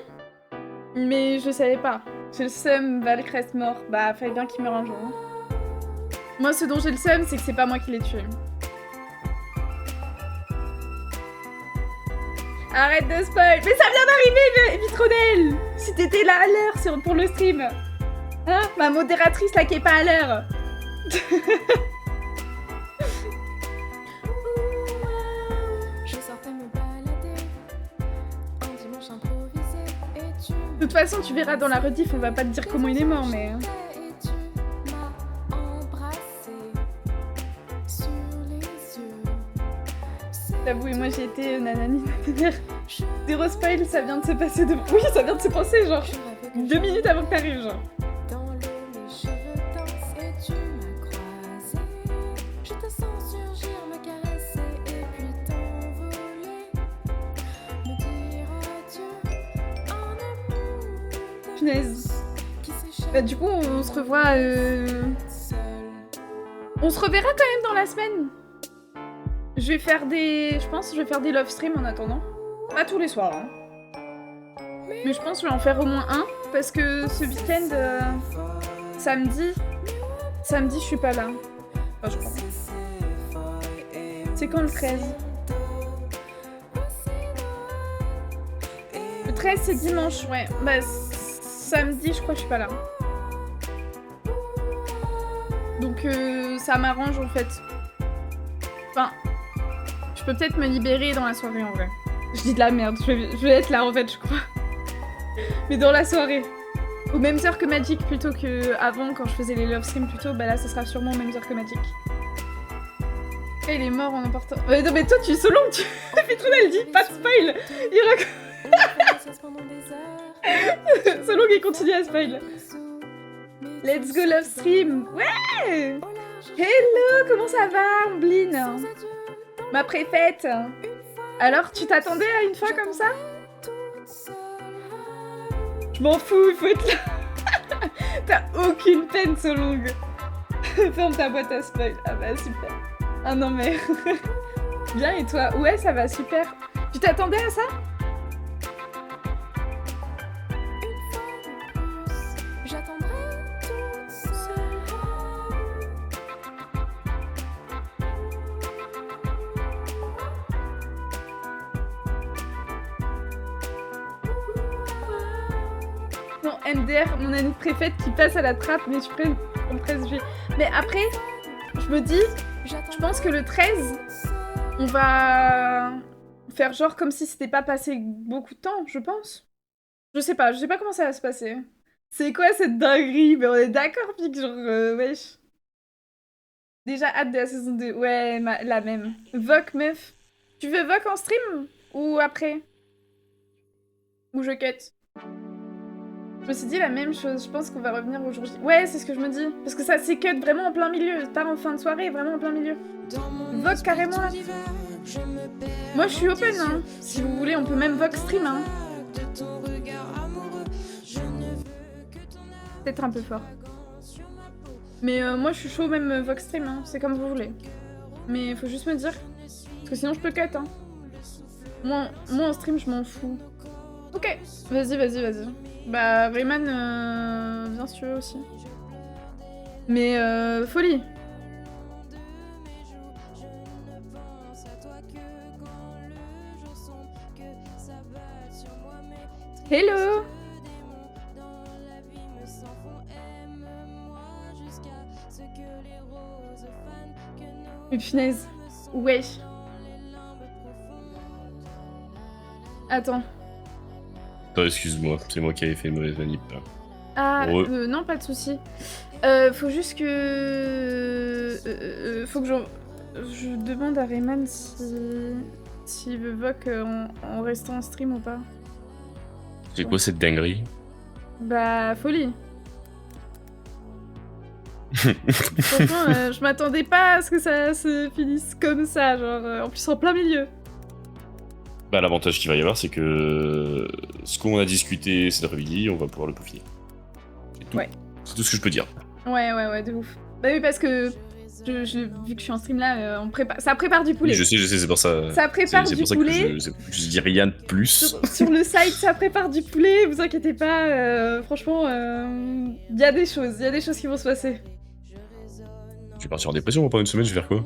mais je savais pas. J'ai le seum, Valcrest mort. Bah fallait bien qu'il meure un jour. Hein. Moi ce dont j'ai le seum, c'est que c'est pas moi qui l'ai tué. Arrête de spoil. Mais ça vient d'arriver, Vitronel. Si t'étais là à l'heure pour le stream. Hein? Ma modératrice là qui est pas à l'heure. De toute façon, tu verras dans la rediff, on va pas te dire comment il est mort, mais... T'avoues, moi j'ai été nanani. Zéro spoil, ça vient de se passer de... Oui, ça vient de se passer, genre 2 minutes avant que t'arrives, genre. Punaise. Bah du coup, on se revoit... On se reverra quand même dans la semaine. Je vais faire des... Je pense que je vais faire des love streams en attendant. Pas tous les soirs, hein. Mais je pense que je vais en faire au moins un. Parce que ce week-end, samedi, je suis pas là. Enfin, je crois. C'est quand le 13? Le 13, c'est dimanche, ouais. Bah, samedi, je crois que je suis pas là. Donc, ça m'arrange, en fait. Enfin... Je peux peut-être me libérer dans la soirée en vrai. Je dis de la merde, je vais être là en fait, je crois. Mais dans la soirée. Aux mêmes heures que Magic plutôt que avant quand je faisais les love streams plutôt, bah là ce sera sûrement aux mêmes heures que Magic. Et il est mort en emportant. Non mais toi tu Solong, tu. Pitron elle dit pas de spoil. Solong il continue à spoil. Let's go love stream. Ouais. Hello, comment ça va, Ambline? Ma préfète. Alors, tu t'attendais à une fois comme ça? Je m'en fous, il faut être là. T'as aucune peine, Solong. Ferme ta boîte à spoil. Ah bah, super. Ah non, mais... Bien, et toi? Ouais, ça va, super. Tu t'attendais à ça? MDR, mon amie préfète qui passe à la trappe, mais je prends le 13 juillet. Mais après, je me dis, je pense que le 13, on va faire genre comme si c'était pas passé beaucoup de temps, je pense. Je sais pas comment ça va se passer. C'est quoi cette dinguerie? Mais on est d'accord, Pic, genre, wesh. Déjà hâte de la saison 2. Ouais, la même. Voc, meuf. Tu veux Voc en stream? Ou après? Ou je cut? Je me suis dit la même chose, je pense qu'on va revenir aujourd'hui. Ouais, c'est ce que je me dis. Parce que ça c'est cut vraiment en plein milieu, pas en fin de soirée, vraiment en plein milieu. Vogue carrément là. Moi je suis open, hein. Si vous voulez, on peut même Vogue stream, hein. Peut-être un peu fort. Mais moi je suis chaud même Vox Stream, hein. C'est comme vous voulez. Mais faut juste me dire. Parce que sinon je peux cut, hein. Moi en stream je m'en fous. Ok, vas-y. Bah Rayman, viens si tu veux aussi. Mais folie. Hello. Mais punaise. Ouais. Attends. Attends, excuse-moi, c'est moi qui avais fait une mauvaise manip. Ah, non, pas de soucis. Faut juste que... faut que je demande à Rayman s'il veut voc en restant en stream ou pas. C'est quoi cette dinguerie? Bah, folie. Franchement, je m'attendais pas à ce que ça se finisse comme ça, genre, en plus en plein milieu. Bah, l'avantage qu'il va y avoir, c'est que ce qu'on a discuté cet après-midi, on va pouvoir le peaufiner. C'est tout. Ouais. C'est tout ce que je peux dire. Ouais, de ouf. Bah oui, parce que vu que je suis en stream là, ça prépare du poulet. Je sais, c'est pour ça. Ça prépare du poulet. Je dis rien de plus. Sur le site, ça prépare du poulet, vous inquiétez pas. Franchement, y a des choses qui vont se passer. Je vais partir en dépression pendant une semaine, je vais faire quoi?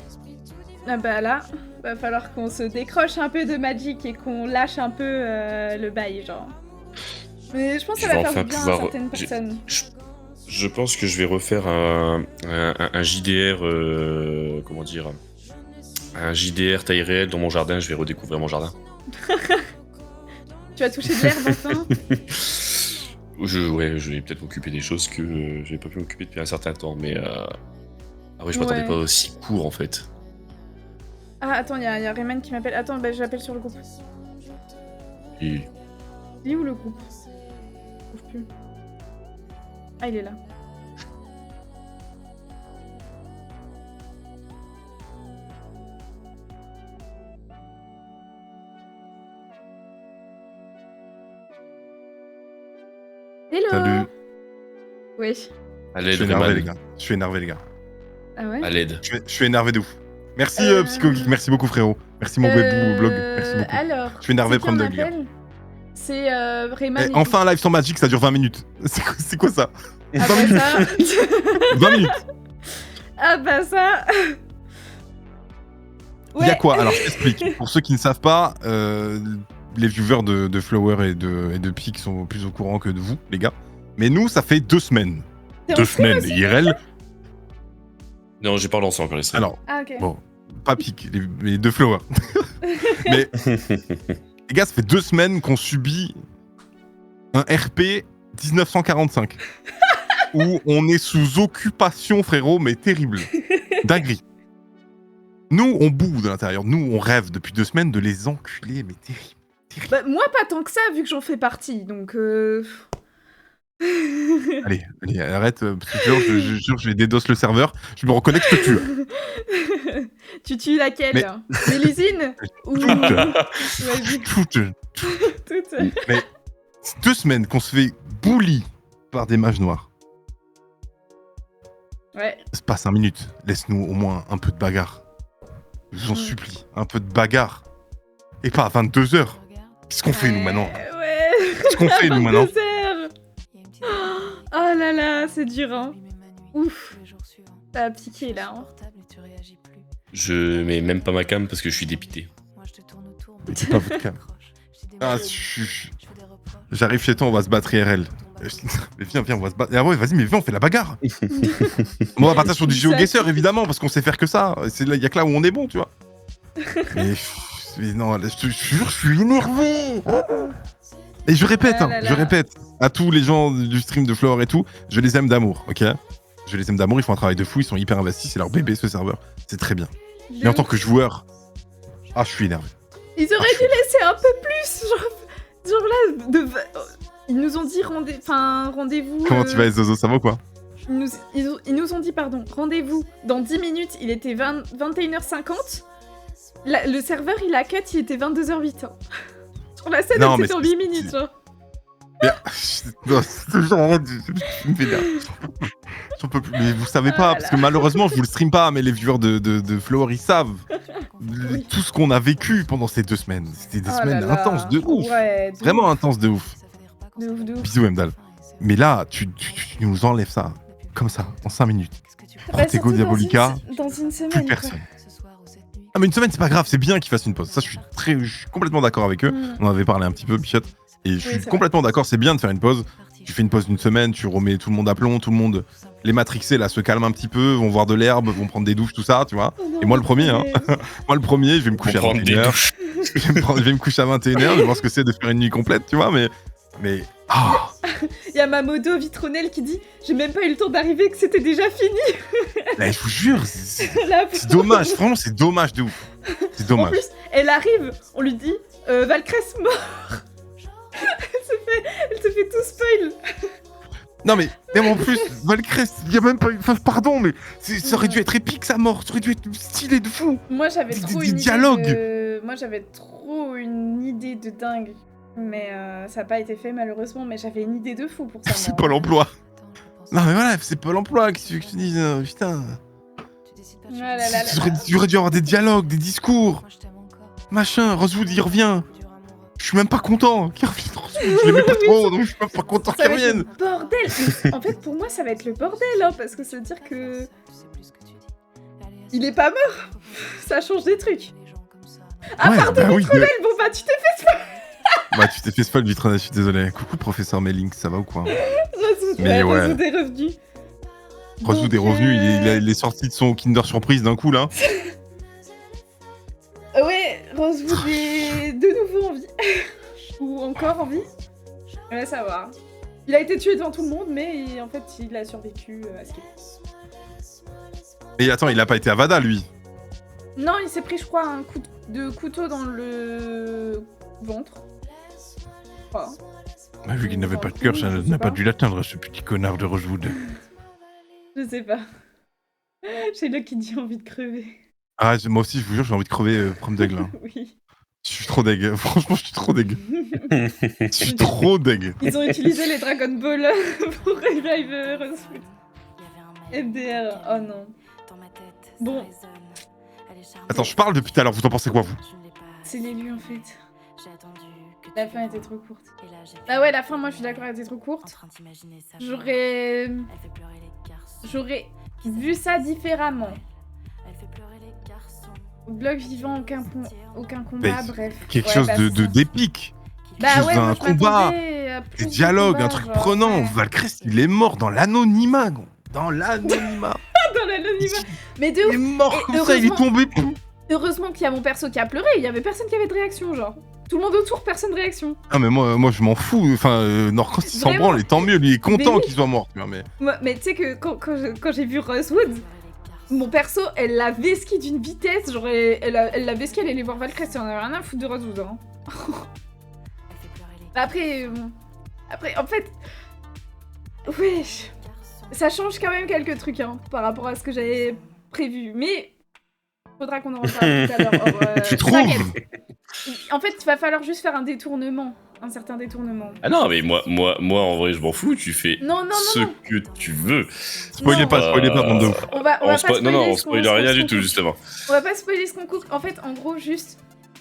Ah bah là, va falloir qu'on se décroche un peu de Magic et qu'on lâche un peu le bail, genre. Mais je pense que ça va faire du bien à certaines personnes. Je pense que je vais refaire un JDR, comment dire, un JDR taille réelle dans mon jardin, je vais redécouvrir mon jardin. Tu vas toucher de l'herbe enfin? Je vais peut-être m'occuper des choses que j'ai pas pu m'occuper depuis un certain temps, mais après je m'attendais pas aussi court en fait. Ah attends, y a Rayman qui m'appelle. Attends, bah je l'appelle sur le groupe. Il est où le groupe? Je trouve plus. Ah, il est là. Hello. Salut. Oui. À l'aide, je suis énervé, les gars. Je suis énervé, les gars. Ah ouais? À l'aide. Je suis énervé de ouf. Merci Psycho Geek, merci beaucoup frérot. Merci mon blog, merci beaucoup. Alors, je suis énervé, problème de lire. C'est Rayman. Enfin un live sur Magic, ça dure 20 minutes. C'est quoi ça? 20 minutes. Ça... 20 minutes. Ah bah ça. Il y a quoi? Alors je t'explique. Pour ceux qui ne savent pas, les viewers de Flower et de Peak sont plus au courant que de vous, les gars. Mais nous, ça fait 2 semaines. 2 semaines IRL. Non, j'ai pas lancé encore les streams. Alors, ok. Bon, pas Peak, les deux Flower. Mais les gars, ça fait 2 semaines qu'on subit un RP 1945 où on est sous occupation, frérot, mais terrible. Dinguerie. Nous, on boue de l'intérieur. Nous, on rêve depuis 2 semaines de les enculer, mais terrible. Bah, moi, pas tant que ça, vu que j'en fais partie, donc... Allez, arrête, je jure, je vais DDoS le serveur. Je me reconnais que je te tue. Tu tues laquelle? Mélusine? Ou... Toutes. Mais 2 semaines qu'on se fait bully par des mages noirs. Ouais. C'est pas 5 minutes. Laisse-nous au moins un peu de bagarre. Je vous en supplie, un peu de bagarre. Et pas à 22h. Qu'est-ce qu'on fait, nous, maintenant? Qu'est-ce qu'on fait, nous, maintenant? Oh là là, c'est dur, hein. Ouf. Ça a piqué, là, hein. Je mets même pas ma cam parce que je suis dépité. Mais c'est pas votre cam. Ah, j'arrive chez toi, on va se battre IRL. Mais viens, on va se battre. Ah ouais, vas-y, mais viens, on fait la bagarre. On va partir sur du GeoGuessr, évidemment, parce qu'on sait faire que ça. Il y a que là où on est bon, tu vois. Mais non, je te jure, je suis énervé. Et je répète, je répète à tous les gens du stream de Flower et tout, je les aime d'amour, ok? Je les aime d'amour, ils font un travail de fou, ils sont hyper investis, c'est leur bébé ce serveur, c'est très bien. Mais en tant que joueur, je suis énervé. Ils auraient dû laisser un peu plus, genre là, ils nous ont dit rendez-vous... Comment tu vas, Zozo, ça va ou quoi? Ils nous ont dit, rendez-vous dans 10 minutes, il était 21h50, le serveur il a cut, il était 22h08. Hein. Sur la scène, c'était sur 8 minutes, genre. Non, c'est toujours arrête, je me vénère. J'en peux plus. Mais vous savez pas, parce que malheureusement, je vous le stream pas, mais les viewers de Flower, ils savent tout ce qu'on a vécu pendant ces 2 semaines. C'était des semaines intenses de ouf. Ouais, Vraiment intenses de ouf. De ouf. Bisous, Emdal. Mais là, tu nous enlèves ça, comme ça, en 5 minutes. Bah, Protego surtout Diabolica, dans une semaine. plus personne. Ah mais une semaine c'est pas grave, c'est bien qu'ils fassent une pause. Ça je suis complètement d'accord avec eux. On en avait parlé un petit peu, Bichette. Et je suis complètement d'accord, c'est bien de faire une pause. Tu fais une pause d'une semaine, tu remets tout le monde à plomb, tout le monde, les matrixés là se calment un petit peu, vont voir de l'herbe, vont prendre des douches, tout ça, tu vois. Et moi le premier, hein. Moi le premier, je vais me coucher à 21h. Je vais me coucher à 21h, je vais voir ce que c'est de faire une nuit complète, tu vois, mais... Il y a ma modo Vitronelle qui dit j'ai même pas eu le temps d'arriver que c'était déjà fini. Là, je vous jure, c'est dommage, vraiment c'est dommage de ouf. C'est dommage. En plus, elle arrive, on lui dit Valcrest mort. Elle se fait tout spoil. Non mais en plus, Valcrest, il y a même pas eu... Enfin, pardon, mais ça aurait dû être épique sa mort, ça aurait dû être stylé de fou. Moi j'avais trop des dialogues. Moi j'avais trop une idée de dingue. Mais ça n'a pas été fait malheureusement, mais j'avais une idée de fou pour ça. C'est Pôle emploi. Non mais voilà, c'est Pôle emploi, qu'est-ce que tu dis, putain. J'aurais dû avoir des dialogues, des discours. Machin, Rosewood il revient. Je suis même pas content qu'il revienne. Je l'aimais pas trop, donc je suis même pas content qu'il revienne. Bordel. En fait pour moi ça va être le bordel, hein, parce que ça veut dire que... Il est pas mort. Ça change des trucs. Ah ouais, pardon, bah oui, Vitronel, bon bah tu t'es fait spoil. Bah tu t'es fait spoil, Vitronel, je suis désolé. Coucou professeur Melink, ça va ou quoi? Mais ouais. Rosewood est revenu. Rosewood est revenu, il est sorti de son Kinder Surprise d'un coup là. Ouais, Rosewood est de nouveau en vie. Ou encore en vie. Ouais, ça va. Il a été tué devant tout le monde, mais en fait il a survécu à ce qu'il est. Et attends, il a pas été à Vada lui? Non, il s'est pris je crois un coup de couteau dans le ventre. Oh. Bah, vu qu'il n'avait pas de cœur, ça n'a pas dû l'atteindre, ce petit connard de Rosewood. Je sais pas. J'ai là qui dit envie de crever. Ah, moi aussi, je vous jure, j'ai envie de crever Prom d'aigle. Hein. Oui. Je suis trop deg. Franchement, je suis trop deg. Je suis trop deg. Ils ont utilisé les Dragon Ball pour revive Rosewood. MDR, oh non. Bon. Attends, je parle depuis tout à l'heure, vous en pensez quoi, vous? C'est l'élu en fait. La fin était trop courte. Ah ouais, la fin, moi je suis d'accord, elle était trop courte. J'aurais vu ça différemment. Bloc vivant, aucun combat, bref. Quelque chose d'épique. Bah ouais, un combat, des dialogues, un truc prenant. Ouais. Valcrest, il est mort dans l'anonymat, gros. Dans l'anonymat. Dans l'anonymat. Mais de ouf. Il est mort comme ça, il est tombé. Heureusement qu'il y a mon perso qui a pleuré, il y avait personne qui avait de réaction, genre. Tout le monde autour, personne de réaction. Ah mais moi je m'en fous, enfin Norcross il s'en branle et tant mieux, lui il est content qu'il soit mort. Mais tu sais que quand j'ai vu Rosewood, mon perso elle l'a vesqué d'une vitesse, genre elle l'a vesqué, elle allait voir Valcrest, on avait rien à foutre de Rosewood. Hein. Après en fait, ouais, ça change quand même quelques trucs hein, par rapport à ce que j'avais prévu, mais faudra qu'on en reparle tout à l'heure. Tu trouves? En fait, il va falloir juste faire un détournement, un certain détournement. Ah non, mais moi en vrai, je m'en fous, tu fais ce que tu veux. Spoilez pas, bande de ouf. On va pas spoiler on spoile rien du tout, justement. On va pas spoiler ce qu'on coupe. En fait, en gros, juste,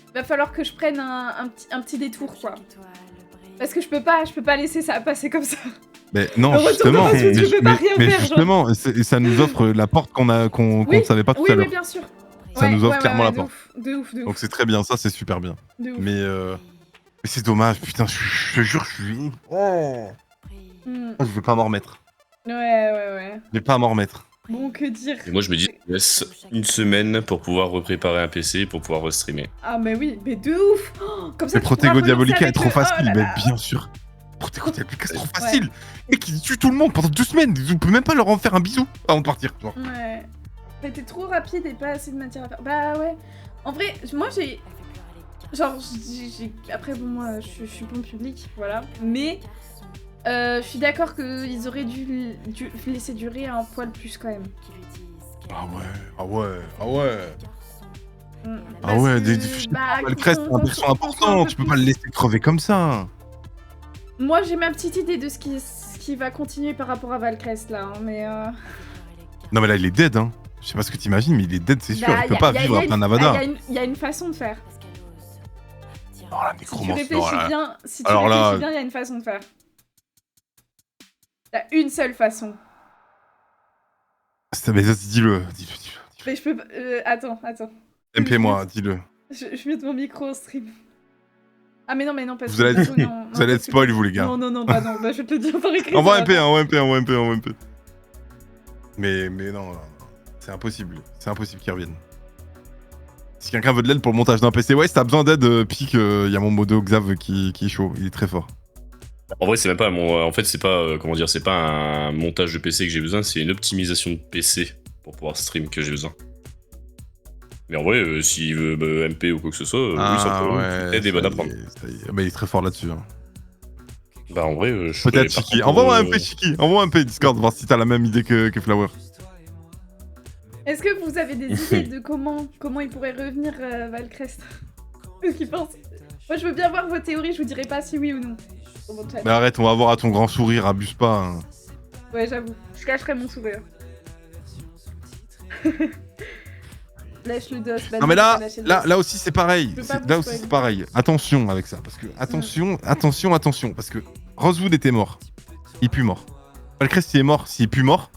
il va falloir que je prenne un petit détour, quoi. Parce que je peux pas laisser ça passer comme ça. Mais non, justement, et ça nous offre la porte qu'on ne savait pas tout à l'heure. Oui, bien sûr. Ça nous offre clairement la porte. De ouf. Donc c'est très bien, ça c'est super bien. Mais c'est dommage, putain, je te jure, je suis... Je vais pas m'en remettre. Ouais. Je vais pas m'en remettre. Bon, que dire? Et moi je me dis, je laisse une semaine pour pouvoir repréparer un PC pour pouvoir restreamer. Ah mais oui, mais de ouf. Comme ça, mais Protego Diabolica est trop facile, mais bien sûr. Protego Diabolica c'est trop facile. Mec, il tue tout le monde pendant 2 semaines, on peut même pas leur en faire un bisou avant de partir. Genre. Ouais. C'était trop rapide et pas assez de matière à faire. Bah ouais. En vrai, moi j'ai... Genre, après bon, moi je suis bon public, voilà. Mais je suis d'accord qu'ils auraient dû laisser durer un poil plus quand même. Ah ouais, Valcrest c'est un perso important, tu peux pas le laisser crever comme ça. Moi, j'ai ma petite idée de ce qui va continuer par rapport à Valcrest, là, hein, mais... Non mais là il est dead hein. Je sais pas ce que t'imagines mais il est dead c'est sûr. Bah, Il peut pas vivre après un Avada. Il y a une façon de faire. Oh la Si tu nécromancie. réfléchis bien, il y a une façon de faire. Il y a une seule façon. Mais dis-le. Mais je peux pas... attends. MP moi, dis-le. Je mute mon micro au stream. Ah mais non, parce Vous allez que... du coup, non, vous allez être spoil vous les gars. Non, bah non, bah je vais te le dire par écrit. Envoie ça MP, va pas. envoie MP. Mais non, c'est impossible. C'est impossible qu'il revienne. Si quelqu'un veut de l'aide pour le montage d'un PC, ouais, si t'as besoin d'aide, pique, y a mon modo Xav qui est chaud, il est très fort. En vrai, c'est même pas en fait, c'est pas comment dire, c'est pas un montage de PC que j'ai besoin, c'est une optimisation de PC pour pouvoir stream que j'ai besoin. Mais en vrai, s'il veut MP ou quoi que ce soit, oui, ça peut aider, bonne à prendre. Mais il est très fort là-dessus. Hein. Bah en vrai, je peut-être Chiki. Envoie-moi un MP, Chiki. Envoie un MP Discord, voir si t'as la même idée que Flower. Est-ce que vous avez des idées de comment il pourrait revenir Valcrest? Qu'est-ce qu'il pense? Moi, je veux bien voir vos théories, je vous dirai pas si oui ou non. Sur mon chat. Mais arrête, on va voir à ton grand sourire, abuse pas. Hein. Ouais, j'avoue. Je cacherai mon sourire. Lèche le dos. Non mais là aussi c'est pareil. Là aussi c'est pareil. Attention avec ça, parce que attention, parce que Rosewood était mort. Il est plus mort. Valcrest il est mort, s'il est plus mort.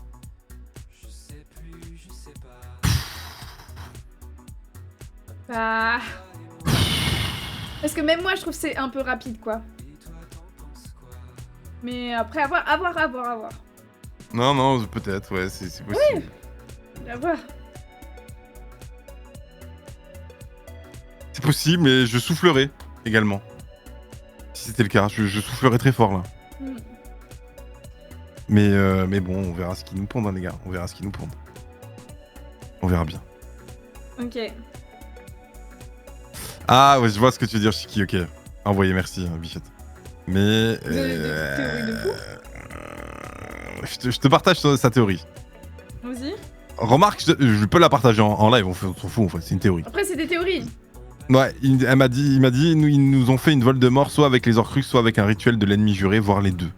Bah... Parce que même moi je trouve que c'est un peu rapide quoi. Mais après à voir. Non, peut-être, ouais, c'est possible. Oui, à voir. C'est possible, mais je soufflerai également. Si c'était le cas, je soufflerai très fort là. Mais bon, on verra ce qu'ils nous pondent, hein, les gars. On verra ce qu'ils nous pondent. On verra bien. Ok. Ah, ouais, je vois ce que tu veux dire, Chiki, ok. Envoyé, merci, Bichette. Mais... je te partage sa théorie. Vas-y. Remarque, je peux la partager en live, on s'en fout, en fait, c'est une théorie. Après, c'est des théories. Ouais, il m'a dit, ils nous ont fait une vol de mort, soit avec les Horcruxes, soit avec un rituel de l'ennemi juré, voire les deux.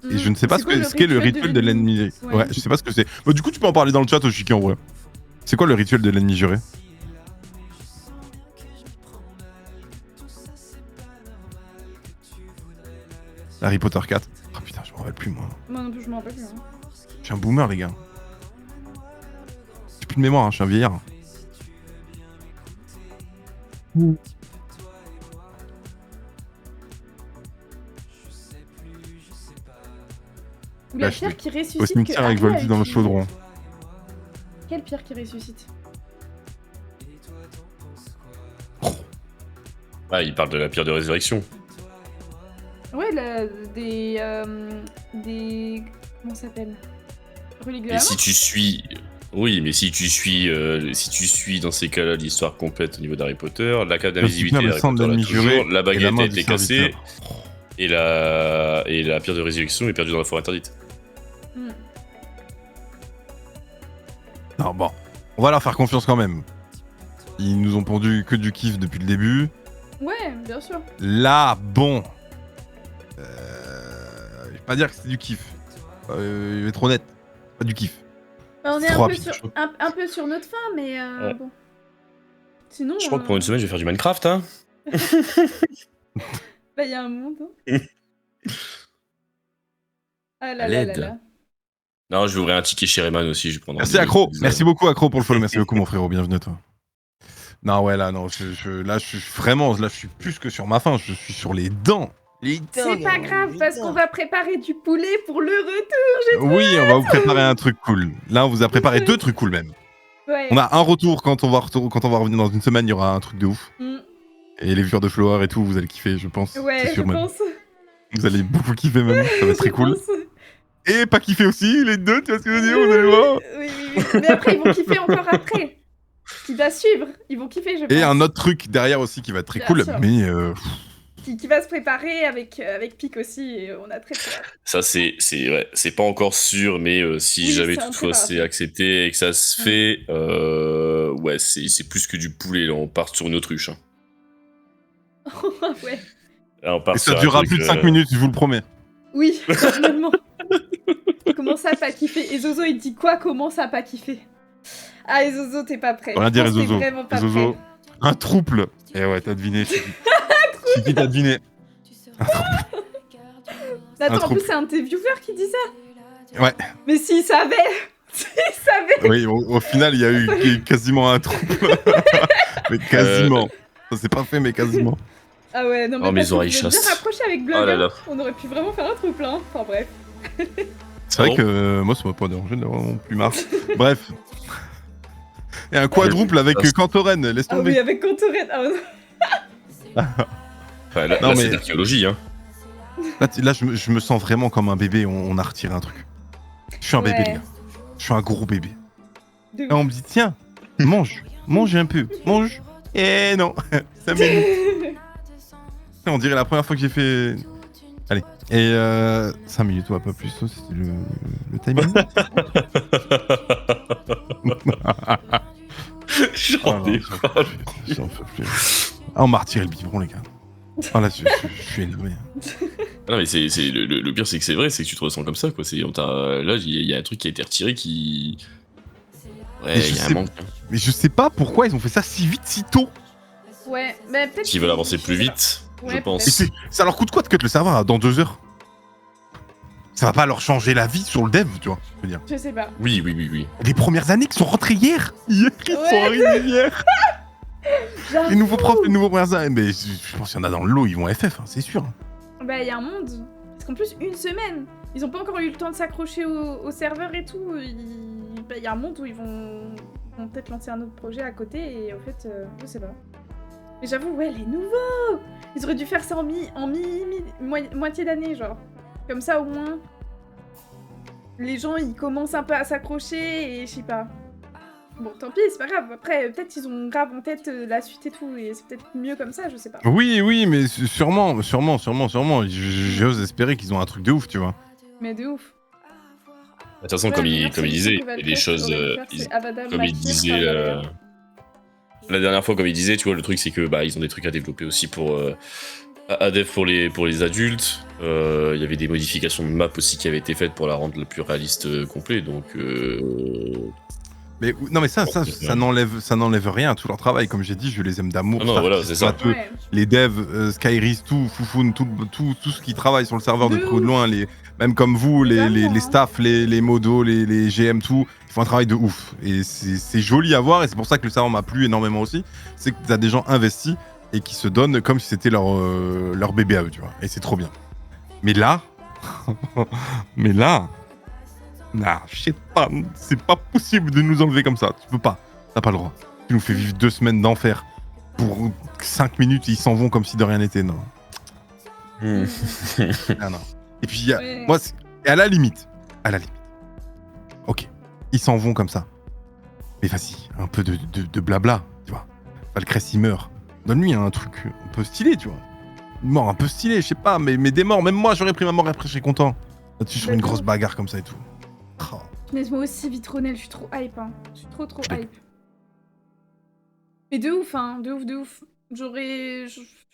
Et je ne sais pas ce qu'est le rituel de l'ennemi juré. Ouais, je sais pas ce que c'est. Bah, du coup, tu peux en parler dans le chat, Chiki, en vrai. C'est quoi le rituel de l'ennemi juré? Harry Potter 4. Oh putain, je m'en rappelle plus, moi. Moi non plus, je m'en rappelle plus. Hein. Je suis un boomer, les gars. J'ai plus de mémoire, hein, je suis un vieillard. Ou la pierre qui ressuscite. Au cimetière avec Voldy dans le chaudron. Quelle pierre qui ressuscite? Ah, il parle de la pierre de résurrection. Ouais, des... Comment ça s'appelle? Relique de la Et mort. si tu suis... Oui, mais si tu suis dans ces cas-là l'histoire complète au niveau d'Harry Potter, la cape d'invisibilité d'Harry Potter l'a toujours, la baguette a été cassée, et la pierre de résurrection est perdue dans la forêt interdite. Non, bon, on va leur faire confiance quand même. Ils nous ont pondu que du kiff depuis le début. Ouais, bien sûr. Là, bon... je vais pas dire que c'est du kiff. Je vais être honnête, pas du kiff. Bah, on est un peu sur notre fin, mais ouais. Bon. Sinon... Je crois que pour une semaine, je vais faire du Minecraft, hein. Bah, y a un monde, hein. Ah là là là là. Non, je vais ouvrir un ticket chez Rayman aussi, je vais prendre... Merci Accro, merci beaucoup Accro pour le follow, merci beaucoup mon frérot, bienvenue à toi. Non ouais, là, non, là, je suis vraiment, là, je suis plus que sur ma faim, je suis sur les dents. C'est pas grave, parce qu'on va préparer du poulet pour le retour, Oui, on va vous préparer un truc cool. Là, on vous a préparé deux trucs cool même. Ouais. On a un retour quand on va revenir dans une semaine, il y aura un truc de ouf. Et les viewers de Flower et tout, vous allez kiffer, je pense. Ouais, c'est sûr, je même. pense. Vous allez beaucoup kiffer même, ça va être très cool. pense. Et pas kiffer aussi, les deux, tu vois ce que je veux dire, vous allez voir. Oui. Mais après, ils vont kiffer encore après. Qui va suivre, ils vont kiffer, je pense. Et un autre truc derrière aussi qui va être très Bien cool, sûr. mais... Qui va se préparer avec Pic aussi, et on a très hâte. Ça, c'est pas encore sûr, mais si Oui, jamais c'est un toutefois c'est préparatif. accepté et que ça se fait, ouais, c'est plus que du poulet, là, on part sur une autruche. Hein. Ouais. Là, on part Et ça sur un durera truc, plus de 5 minutes, je vous le promets. Oui, normalement. Comment ça, pas kiffé? Et Zozo, il dit quoi? Comment ça, pas kiffé? Ah, et Zozo, t'es pas prêt. Rien Je dire, pense que t'es Zozo. vraiment pas Zozo. prêt. Un trouble. Eh ouais, t'as deviné. Chiqui, t'as deviné. Attends, en trouble. plus, c'est un de tes viewers qui dit ça. Ouais. Mais s'il savait. S'il savait. Oui, au final, il y a eu quasiment un trouble. Mais quasiment. Ça s'est pas fait, mais quasiment. Ah ouais, non, mais Oh, mes parce que oreilles vous êtes bien chassent. rapproché avec Oh Blog. là là. On aurait pu vraiment faire un truc là. Enfin bref. C'est vrai que moi, ça m'a pas dérangé d'avoir mon plumard. Bref. Et un quadruple avec Cantoren, laisse Ah tomber. oui, avec Contourette. Ah non. Enfin, là, Non, là, mais- c'est de l'archéologie, hein. Là, je me sens vraiment comme un bébé, on a retiré un truc. Je suis un bébé, Ouais. les gars. Je suis un gros bébé. De Et on me dit, tiens, mange un peu, mange. Eh non, 5 minutes. On dirait la première fois que j'ai fait... Allez, et 5 minutes, ouais, pas plus, ça, c'était le timing. J'en ai pas. J'en peux plus. Ah, on m'a retiré le biberon, les gars. Ah là, je suis énervé. Non mais le pire c'est que c'est vrai, c'est que tu te ressens comme ça quoi. Là il y a un truc qui a été retiré qui... Ouais, Mais je il y a un sais- manque. Mais je sais pas pourquoi ils ont fait ça si vite, si tôt. Ouais, mais peut-être. S'ils veulent avancer plus vite, Ouais, je pense. Et ça leur coûte quoi de cut le serveur dans 2 heures? Ça va pas leur changer la vie sur le dev, tu vois, je veux dire. Je sais pas. Oui. Les premières années qui sont rentrées hier. Ils sont Ouais. arrivés hier. J'avoue. Les nouveaux profs, les nouveaux premières années. Mais je pense qu'il y en a dans le lot, ils vont FF, hein, c'est sûr. Bah, il y a un monde. Parce qu'en plus, une semaine. Ils ont pas encore eu le temps de s'accrocher au serveur et tout. Bah, il y a un monde où ils vont peut-être lancer un autre projet à côté et au fait, je sais pas. Mais j'avoue, ouais, les nouveaux. Ils auraient dû faire ça en moitié d'année, genre. Comme ça, au moins, les gens, ils commencent un peu à s'accrocher et je sais pas. Bon, tant pis, c'est pas grave. Après, peut-être ils ont grave en tête la suite et tout, et c'est peut-être mieux comme ça, je sais pas. Oui, mais sûrement. J'ose espérer qu'ils ont un truc de ouf, tu vois. Mais de ouf. De toute façon, Ouais, comme la il meilleure disait, solution il que va y a le des faire, choses. aurait dû faire, c'est Avada Comme il Matir, disait. enfin, voilà. La dernière fois, comme il disait, tu vois, le truc c'est que bah ils ont des trucs à développer aussi pour ADEV pour les adultes. Il y avait des modifications de map aussi qui avaient été faites pour la rendre le plus réaliste complet. Donc Mais non, mais ça n'enlève rien à tout leur travail. Comme j'ai dit, je les aime d'amour. Ah non, voilà, c'est ça. Matheux, Ouais. Les devs, Skyris, tout, Foufoun, tout ce qui travaille sur le serveur de De près ou de loin, même comme vous, les staffs, les modos, les GM, tout, ils font un travail de ouf. Et c'est joli à voir, et c'est pour ça que le serveur m'a plu énormément aussi. C'est que t'as des gens investis et qui se donnent comme si c'était leur bébé à eux, tu vois. Et c'est trop bien. Mais là, non, je sais pas, c'est pas possible de nous enlever comme ça. Tu peux pas, t'as pas le droit. Tu nous fais vivre 2 semaines d'enfer pour 5 minutes, ils s'en vont comme si de rien n'était. Non. Ah, non. Et puis, Ouais. moi, et à la limite, ok, ils s'en vont comme ça. Mais vas-y, un peu de blabla, tu vois. Valkress, il meurt. Donne-lui un truc un peu stylé, tu vois. Une mort un peu stylée, je sais pas, mais des morts. Même moi, j'aurais pris ma mort et après, je serais content. Là-dessus, sur une grosse bagarre comme ça et tout. Oh. Mais moi aussi, Vitronel, je suis trop hype, hein. Je suis trop hype. Mais de ouf, hein, de ouf. Je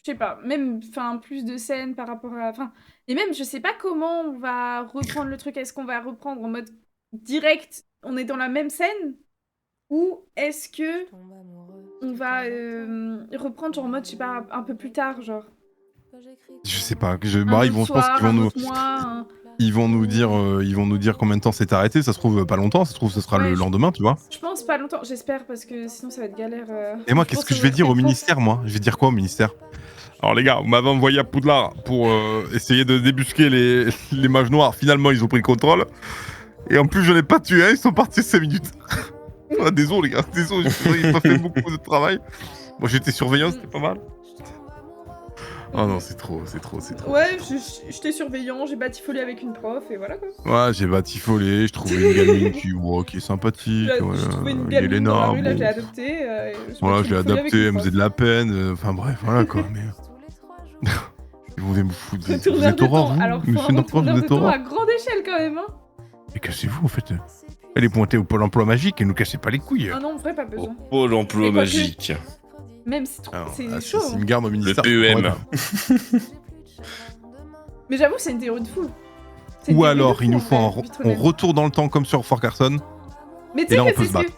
sais pas, même, enfin, plus de scènes par rapport à... Enfin, et même, je sais pas comment on va reprendre le truc. Est-ce qu'on va reprendre en mode direct, on est dans la même scène? Ou est-ce que on va reprendre genre en mode, je sais pas, un peu plus tard, genre? Je sais pas, Un je pense autre soir, qu'ils vont un nous... autre mois, un- Ils vont nous dire combien de temps c'est arrêté. Ça se trouve pas longtemps. Ça se trouve ce sera Ouais, le lendemain, tu vois. Je pense pas longtemps, j'espère, parce que sinon ça va être galère. Et moi, qu'est-ce que je vais dire au ministère, moi? Je vais dire quoi au ministère? Alors les gars, vous m'avez envoyé à Poudlard pour essayer de débusquer les mages noirs. Finalement, ils ont pris le contrôle. Et en plus, je n'ai pas tué un. Ils sont partis 5 minutes. Ah, désolé les gars, désolé. J'ai pas fait beaucoup de travail. Moi, j'étais surveillant, c'était pas mal. Oh non, c'est trop. Ouais, j'étais surveillant, j'ai batifolé avec une prof, et voilà quoi. Ouais, j'ai batifolé, je trouvais une gamine qui est sympathique. J'ai trouvé une il est gamine dans la Léna, rue, là, bon. je l'ai adoptée. Voilà, je l'ai batifolé avec adapté, une elle me prof. faisait de la peine. Enfin bref, voilà quoi. Mais... Ils vont me foutre. Vous Retourneur êtes de Aurore, temps. vous Alors, faut Monsieur un Norford, retourneur vous de êtes temps Aurore à grande échelle quand même, hein. Mais cassez-vous en fait. Elle est pointée au Pôle emploi magique et nous cassez pas les couilles. Ah non, en vrai, pas besoin. Pôle emploi Mais quoique- magique. Même c'est trop, Alors, c'est ah, chaud. c'est une garde au ministère. PEM. Mais j'avoue, c'est une théorie de fou. C'est une Ou théorie de alors, fou, il nous en faut fait, un Vitronel. retour dans le temps comme sur Fort Carson. Mais tu Et sais là, on que peut c'est se ce que... battre.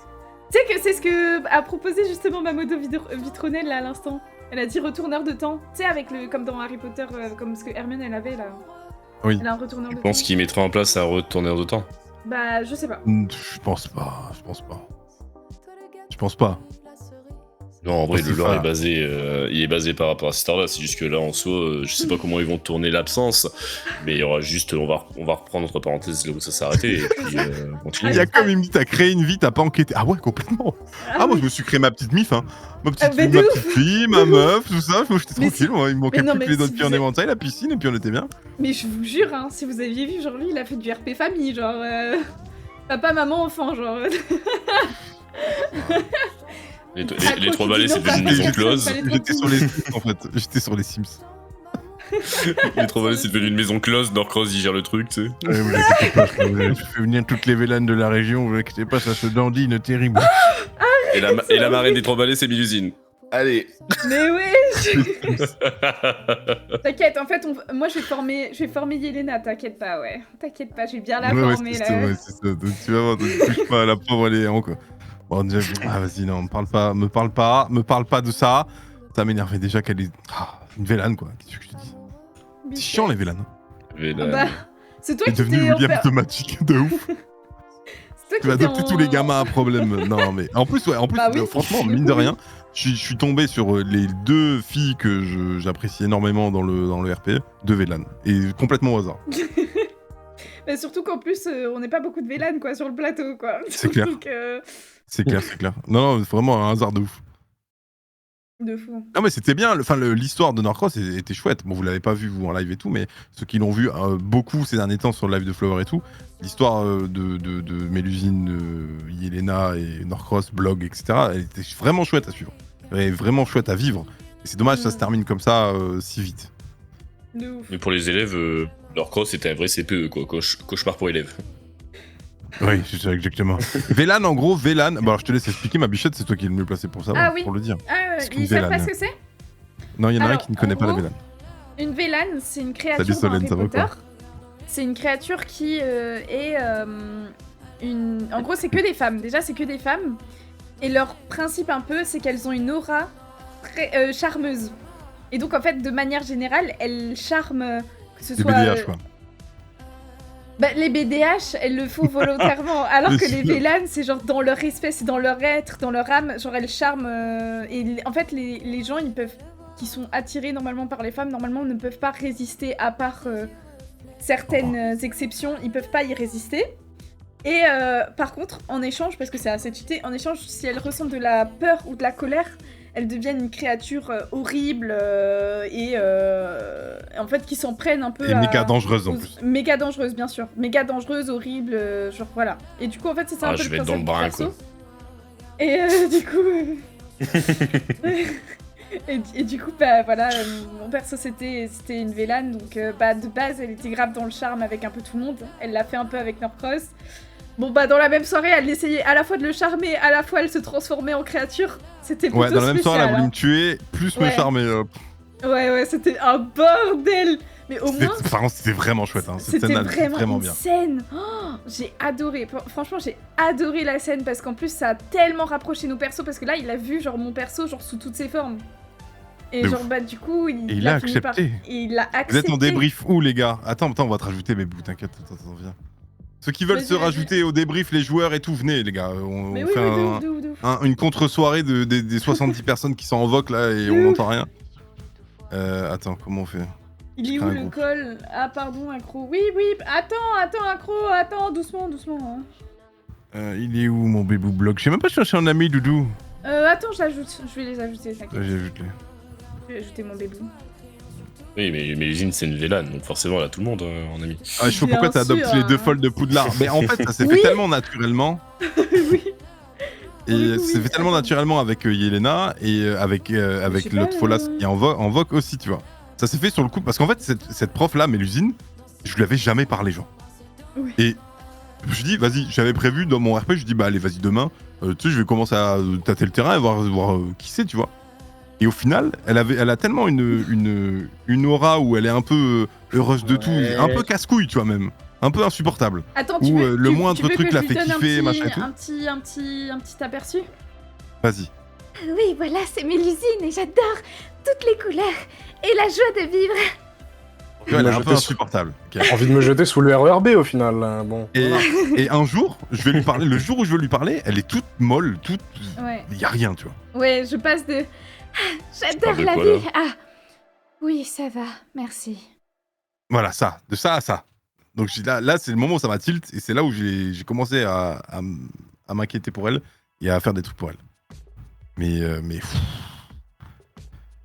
Tu sais que c'est ce que a proposé justement Mamodo Vitronel là à l'instant. Elle a dit retourneur de temps. Tu sais, avec le... comme dans Harry Potter, comme ce que Hermione elle avait là. Oui. Elle a un retourneur Je de pense temps. qu'il mettrait en place un retourneur de temps. Bah, je sais pas. Je pense pas. Je pense pas. Non, en vrai, C'est le lore pas- est basé, il est basé par rapport à cette histoire-là. C'est juste que là, en soi, je sais pas comment ils vont tourner l'absence, mais il y aura juste, on va reprendre entre parenthèses là où ça s'est arrêté et puis continuer. Il y a comme il me dit, t'as créé une vie, t'as pas enquêté. Ah ouais, complètement. Ah, moi, je me suis créé ma petite mif, hein. Ma petite fille, ma meuf, tout ça. Moi, j'étais tranquille. Moi, il me manquait mais non, plus que mais les autres si filles en vous êtes- éventail, la piscine, et puis on était bien. Mais je vous jure, hein, si vous aviez vu, genre lui, il a fait du RP famille, genre papa, maman, enfant, genre. Les trois balais, c'est devenu une maison close. J'étais sur les Sims, en fait. J'étais sur les Sims. Les trois balais, c'est devenu une maison close. Norcross, il gère le truc, tu sais. Ouais, vous inquiétez pas, je fais venir toutes les vélanes de la région, vous inquiétez pas, ça se dandine terrible. Et la marraine des trois balais, c'est Milusine. Allez. Mais oui. T'inquiète, en fait, moi je vais former Yelena, t'inquiète pas, ouais. T'inquiète pas, je vais bien la former c'est là. ça, ouais, c'est ça. Donc, tu vas voir, ne touche pas à la pauvre Léon, quoi. Bon, déjà, vas-y, non, me parle pas de ça. Ça m'énervait déjà qu'elle est. Une vélane, quoi. Qu'est-ce que je te dis? C'est chiant, les vélanes. Bah, c'est toi C'est qui devenu t'es William automatique de ouf. C'est toi Tu vas qui t'es adopter tous les gamins à problème. Non, mais en plus, Bah oui. franchement, mine de rien, je suis tombé sur les deux filles que j'apprécie énormément dans le RP, deux vélanes. Et complètement au hasard. Mais surtout qu'en plus, on n'est pas beaucoup de vélanes quoi sur le plateau quoi. C'est clair. Donc, C'est clair. Non, vraiment un hasard de ouf. de fou. Non mais c'était bien, l'histoire de Norcross était chouette. Bon, vous l'avez pas vu vous en live et tout, mais ceux qui l'ont vu beaucoup ces derniers temps sur le live de Flower et tout, l'histoire de Mélusine, Yelena et Norcross, Blog, etc. Elle était vraiment chouette à suivre. Elle est vraiment chouette à vivre. Et c'est dommage que ça se termine comme ça si vite. De ouf. Mais pour les élèves, Norcross c'était un vrai CPE, quoi. Cauchemar pour élèves. Oui, c'est ça, exactement. Vélan, en gros, Vélan. Bon, alors je te laisse expliquer, ma bichette, c'est toi qui es le mieux placé pour savoir, Ah oui. pour le dire. Ah, qu'une ils savent pas Vélane. ce que c'est? Non, il y en a un Alors, qui ne connaît en pas la gros, Vélan. Une Vélane, c'est une créature Salut Solène, dans ça va Harry quoi Potter. C'est une créature qui est une... En gros, c'est que des femmes. Déjà, c'est que des femmes. Et leur principe un peu, c'est qu'elles ont une aura très charmeuse. Et donc, en fait, de manière générale, elles charment... Que ce Des soit... BDH, quoi. Bah, les BDH, elles le font volontairement, alors Bien que les sûr. Vélanes, c'est genre dans leur espèce, dans leur être, dans leur âme, genre elles charment. En fait, les gens, qui sont attirés normalement par les femmes, normalement ne peuvent pas résister, à part certaines exceptions, ils peuvent pas y résister. Et par contre, en échange, parce que c'est assez cheaté, en échange, si elles ressentent de la peur ou de la colère, elles deviennent une créature horrible en fait qui s'en prennent un peu Et méga dangereuse, en plus. Méga dangereuse, bien sûr. Méga dangereuse, horrible, genre voilà. Et du coup, en fait, c'est ça un peu Je le vais être dans le principe du brin, perso. quoi. Et du coup... et du coup, bah voilà, mon perso c'était une Vélane, donc bah de base elle était grave dans le charme avec un peu tout le monde. Elle l'a fait un peu avec Norcross. Bon bah dans la même soirée, elle essayait à la fois de le charmer, à la fois elle se transformait en créature. C'était plutôt Ouais, dans la même soirée, elle a voulu spécial, me tuer, plus me Ouais. charmer. hein. Ouais, c'était un bordel. Mais au moins, Par contre, c'était vraiment chouette. Hein. Cette c'était scène, elle était vraiment une bien. scène. Oh, j'ai adoré. Franchement, j'ai adoré la scène parce qu'en plus, ça a tellement rapproché nos persos parce que là, il a vu genre mon perso genre sous toutes ses formes. Et De genre ouf. bah du coup, Et il a fini par- accepté. Et il a accepté. Vous êtes en débrief où, les gars? Attends, on va te rajouter, mais bouts, t'inquiète, attends, viens. Ceux qui veulent Vas-y, se vas-y. rajouter au débrief, les joueurs et tout, venez, les gars. On Mais on oui, fait oui, de ouf. une contre-soirée des 70 personnes qui sont en voc là et De on ouf. n'entend rien. Attends, comment on fait? Il est Je où crée un le groupe. col? Ah pardon, accro. Oui, attends, accro, attends, doucement. Hein. Il est où mon bébou blog? Je sais même pas chercher un ami, Doudou. Attends, j'ajoute. Je vais les ajouter, t'inquiète. J'ai ajouté. Je vais ajouter mon bébou. Oui, mais Mélusine, c'est une Vélane, donc forcément, elle a tout le monde en ami. Ah, je sais pas pourquoi Bien t'adoptes sûr, les deux hein. folles de Poudlard. Mais en fait, ça s'est Oui. fait tellement naturellement. Et ça s'est fait tellement naturellement avec Yelena et avec sais l'autre pas, Folas qui est en voc aussi, tu vois. Ça s'est fait sur le coup, parce qu'en fait, cette prof-là, Mélusine, je lui avais jamais parlé, genre. Oui. Et je me suis dit, vas-y, j'avais prévu dans mon RP, je dis, bah allez, vas-y, demain, tu sais, je vais commencer à tâter le terrain et voir qui c'est, tu vois. Et au final, elle a tellement une aura où elle est un peu heureuse de tout, un peu casse-couille, tu vois, même. Un peu insupportable. Attends, où le le moindre tu veux truc que la je fait lui donne kiffer, un machin et petit, tout. un petit aperçu? Vas-y. Oui, voilà, c'est Mélusine et j'adore toutes les couleurs et la joie de vivre. Tu vois, elle est un peu insupportable. Ok. Envie de me jeter sous le RERB au final. Hein. Bon. Et un jour, je vais lui parler. Le jour où je veux lui parler, elle est toute molle, toute. Ouais. Il y a rien, tu vois. Ouais, je passe de J'adore de la quoi, vie. là Ah, oui, ça va, merci. Voilà, ça, de ça à ça. Donc là c'est le moment où ça m'a tilt et c'est là où j'ai commencé à m'inquiéter pour elle et à faire des trucs pour elle. Mais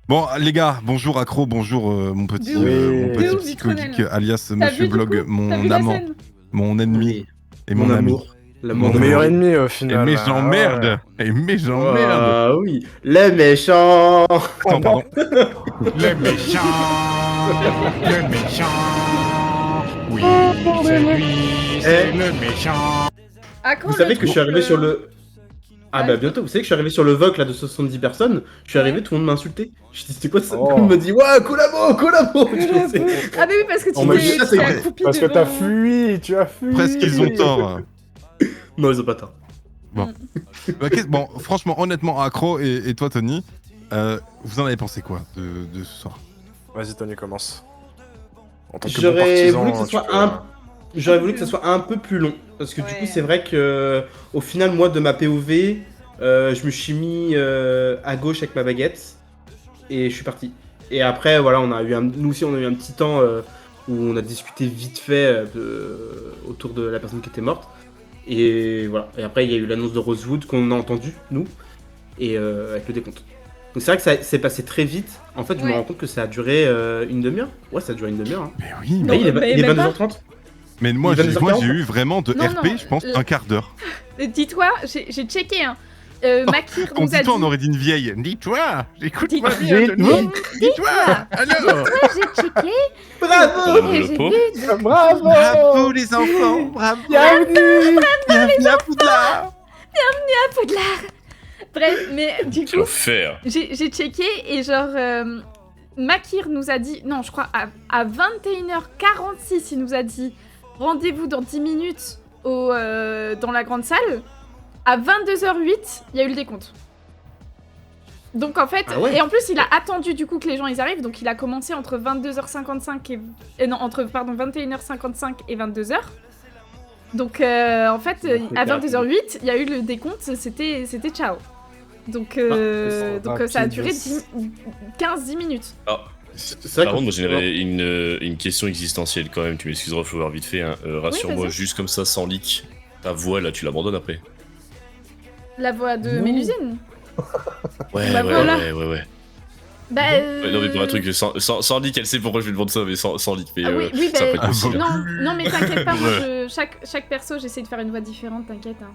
bon, les gars, bonjour Accro, bonjour mon petit psychologique alias Monsieur Blog, mon amant, mon ennemi et mon ami. Mon meilleur ennemi au final. Et j'emmerde. Et j'emmerde. Ah oui, le méchant. Attends, pardon. Le méchant. Le méchant. Oui, c'est lui, c'est le méchant. Accro, Vous savez le que je suis arrivé trouble, sur le... Ah bah bientôt, vous savez que je suis arrivé sur le VOC là de 70 personnes, je suis arrivé, tout le monde m'a insulté. Je dis c'était quoi ça? Tout le monde me dit ouais, collabo. Ah bah oui, parce que tu t'es accroupi parce que devant. t'as fui, tu as fui. Presque ils ont tort. Non, ils ont pas tort. Bon. Bon, franchement, honnêtement, Accro et toi, Tony, vous en avez pensé quoi de ce soir? Vas-y, Tony, commence. En tant que J'aurais bon voulu que partisan, ce soit J'aurais voulu que ça soit un peu plus long, parce que du coup c'est vrai que au final moi de ma POV, je me suis mis à gauche avec ma baguette et je suis parti. Et après voilà, nous aussi on a eu un petit temps où on a discuté vite fait autour de la personne qui était morte. Et voilà. Et après il y a eu l'annonce de Rosewood qu'on a entendu nous et avec le décompte. Donc c'est vrai que ça s'est passé très vite. En fait, je me rends compte que ça a duré une demi-heure. Ouais, ça a duré une demi-heure. Hein. Mais oui, mais il est 22h30. Mais moi, j'ai eu vraiment de Non, RP, non, je pense, un quart d'heure. Dis-toi, j'ai checké, hein. Makir On nous a dit toi, dit... on aurait dit une vieille. Dis-toi, écoute-moi Dis-toi, bien, Tony. dis-toi. Alors. Dis-toi, j'ai checké. Bravo. Et j'ai vu. Bravo les enfants. Bravo. Bienvenue. Bienvenue à Poudlard. Bienvenue à Poudlard. Bref, mais du coup, faire. j'ai checké et genre... Makir nous a dit... Non, je crois à 21h46, il nous a dit rendez-vous dans 10 minutes dans la grande salle. À 22h08, il y a eu le décompte. Donc en fait, et en plus il a attendu du coup que les gens ils arrivent, donc il a commencé entre 22h55 entre 21h55 et 22h. Donc en fait, à 22h08, il y a eu le décompte, c'était ciao. Donc, ça a duré 15-10 minutes. Alors, par contre, moi j'aurais une question existentielle quand même, tu m'excuseras, faut voir vite fait. Hein. Rassure-moi, vas-y. juste comme ça, sans leak, ta voix là, tu l'abandonnes après. La voix de Mélusine. Ouais, Bah, voilà. ouais. Bah, Ouais, non, mais pour un truc, sans leak, elle sait pourquoi je lui demande ça, mais sans leak. Mais, oui, ça peut être possible. non, mais t'inquiète pas, moi, chaque perso, j'essaie de faire une voix différente, t'inquiète. Hein.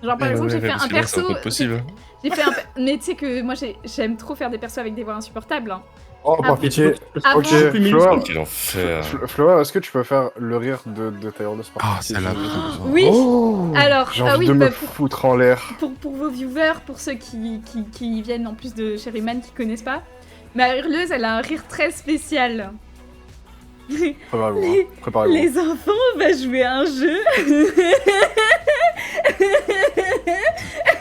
Genre, par exemple, j'ai fait un perso. Possible. J'ai fait un. Mais tu sais que moi, j'aime trop faire des persos avec des voix insupportables. Hein. Oh, par pitié. Avant- Ok, Flora. Quel enfer. Flora, est-ce que tu peux faire le rire de Taylor de Sport? Ah, c'est là. Oui. Oh, Alors, j'ai envie de me foutre en l'air. Pour vos viewers, pour ceux qui viennent en plus de Sherryman qui connaissent pas, ma hurleuse, elle a un rire très spécial. Préparez-vous. Les enfants, on va jouer à un jeu.